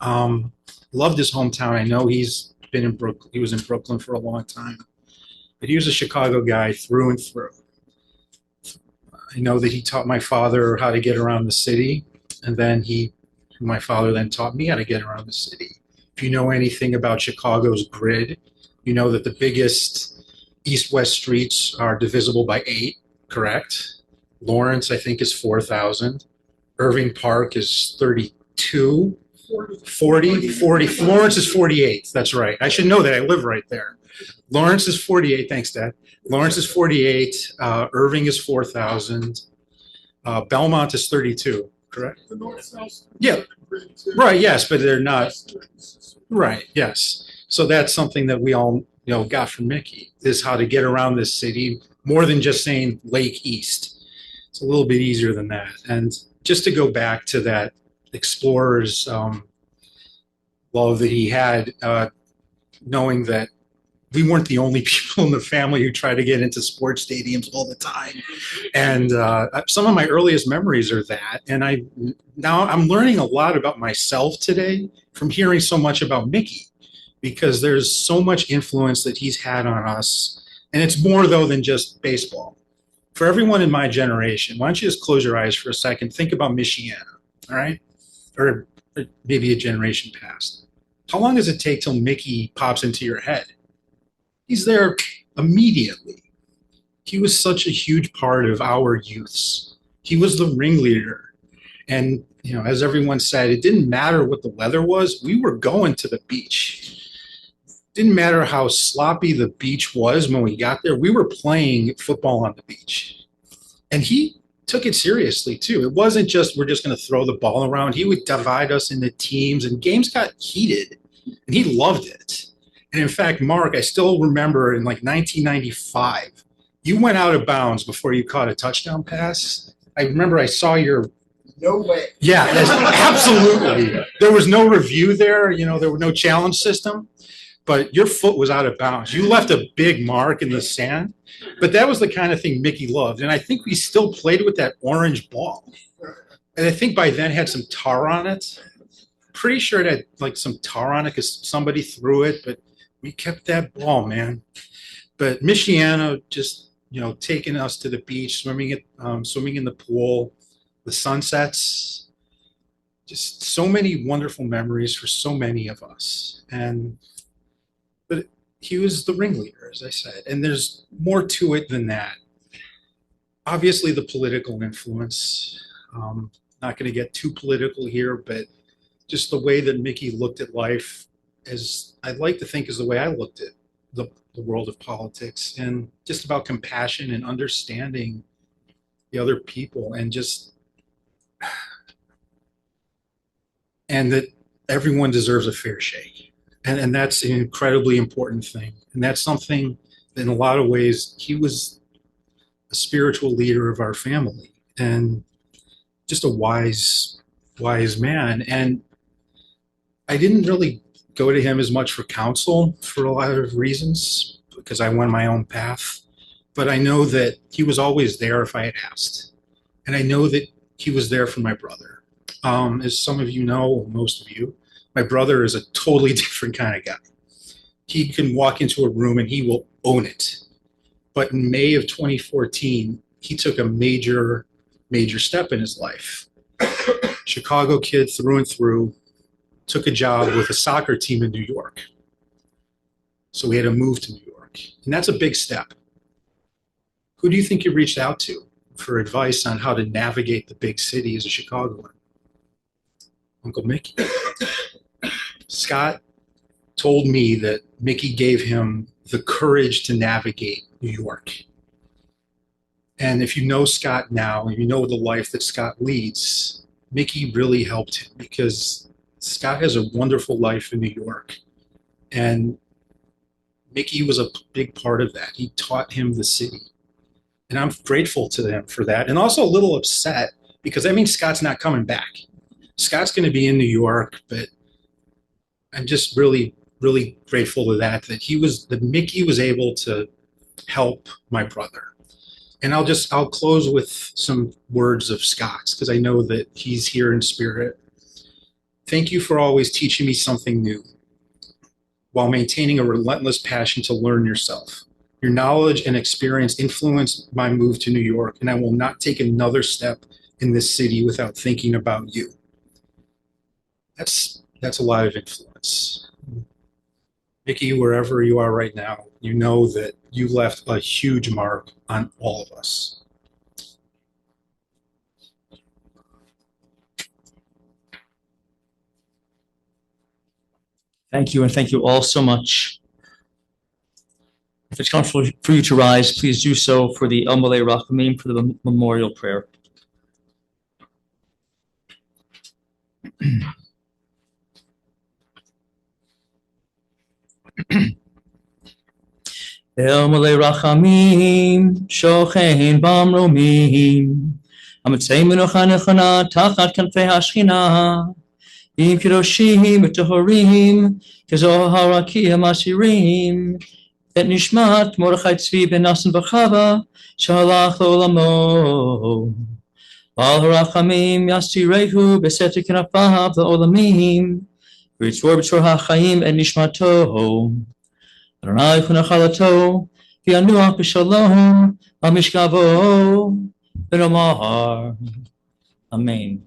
Loved his hometown. I know he's been in Brooklyn. He was in Brooklyn for a long time, but he was a Chicago guy through and through. I know that he taught my father how to get around the city, and then my father then taught me how to get around the city. If you know anything about Chicago's grid, you know that the biggest east-west streets are divisible by 8, correct? Lawrence, I think, is 4,000. Irving Park is 32. 40. Lawrence is 48. That's right. I should know that. I live right there. Lawrence is 48. Thanks, Dad. Lawrence is 48. Irving is 4,000. Belmont is 32. Correct? Yeah. Right. Yes, but they're not. Right. Yes. So that's something that we all got from Mickey, is how to get around this city, more than just saying Lake East. It's a little bit easier than that. And just to go back to that explorer's love that he had, knowing that we weren't the only people in the family who tried to get into sports stadiums all the time. And some of my earliest memories are that. And now I'm learning a lot about myself today from hearing so much about Mickey, because there's so much influence that he's had on us. And it's more, though, than just baseball. For everyone in my generation, why don't you just close your eyes for a second, think about Michiana, all right? Or maybe a generation past. How long does it take till Mickey pops into your head? He's there immediately. He was such a huge part of our youths. He was the ringleader. And, as everyone said, it didn't matter what the weather was. We were going to the beach. Didn't matter how sloppy the beach was when we got there. We were playing football on the beach. And he took it seriously too. It wasn't just, we're just going to throw the ball around. He would divide us into teams, and games got heated, and he loved it. And in fact, Mark, I still remember in like 1995, you went out of bounds before you caught a touchdown pass. I remember I saw your... No way. Yeah, absolutely. There was no review there. There was no challenge system, but your foot was out of bounds. You left a big mark in the sand, but that was the kind of thing Mickey loved. And I think we still played with that orange ball. And I think by then had some tar on it. Pretty sure it had like some tar on it because somebody threw it, but we kept that ball, man. But Michiana just, taking us to the beach, swimming in the pool, the sunsets, just so many wonderful memories for so many of us. But he was the ringleader, as I said, and there's more to it than that. Obviously, the political influence. Not going to get too political here, but just the way that Mickey looked at life, as I'd like to think is the way I looked at the world of politics, and just about compassion and understanding the other people, and that everyone deserves a fair shake. And that's an incredibly important thing. And that's something that in a lot of ways, he was a spiritual leader of our family and just a wise man. And I didn't really go to him as much for counsel for a lot of reasons because I went my own path. But I know that he was always there if I had asked. And I know that he was there for my brother. As some of you know, most of you, my brother is a totally different kind of guy. He can walk into a room and he will own it. But in May of 2014, he took a major step in his life. Chicago kid through and through, took a job with a soccer team in New York. So we had to move to New York. And that's a big step. Who do you think you reached out to for advice on how to navigate the big city as a Chicagoan? Uncle Mickey. Scott told me that Mickey gave him the courage to navigate New York. And if you know Scott now, and you know the life that Scott leads, Mickey really helped him because Scott has a wonderful life in New York. And Mickey was a big part of that. He taught him the city. And I'm grateful to him for that. And also a little upset because that means Scott's not coming back. Scott's going to be in New York, but I'm just really, really grateful to that Mickey was able to help my brother. And I'll close with some words of Scott's because I know that he's here in spirit. Thank you for always teaching me something new while maintaining a relentless passion to learn yourself. Your knowledge and experience influenced my move to New York, and I will not take another step in this city without thinking about you. That's a lot of influence. Mickey, wherever you are right now, you know that you left a huge mark on all of us. Thank you, and thank you all so much. If it's comfortable for you to rise, please do so for the alma rachamim, for the memorial prayer. alma rachamim, shochein bamromim, amatzei menucha nechana tachat kanfei hashchina. Im kiroshim v'tohorim, kezohar rakiyam asirim, et nishmat Mordechai Tzvi ben Nasan B'chava, shalach l'olamo. Bal harachamim yasirehu b'seter k'nafav l'olamim, v'yitzvor b'tzor ha'chaim et nishmato. Adonai chunachalato, v'yanuach b'shalom, al-mishkavo, v'nomar. Amen.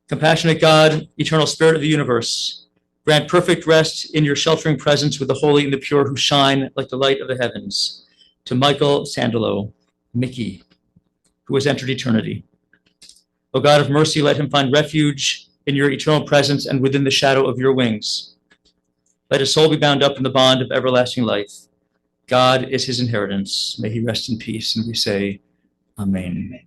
Compassionate God, eternal spirit of the universe, grant perfect rest in your sheltering presence with the holy and the pure who shine like the light of the heavens. To Michael Sandalow, Mickey, who has entered eternity. O God of mercy, let him find refuge in your eternal presence and within the shadow of your wings. Let his soul be bound up in the bond of everlasting life. God is his inheritance. May he rest in peace. And we say, Amen.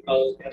Okay.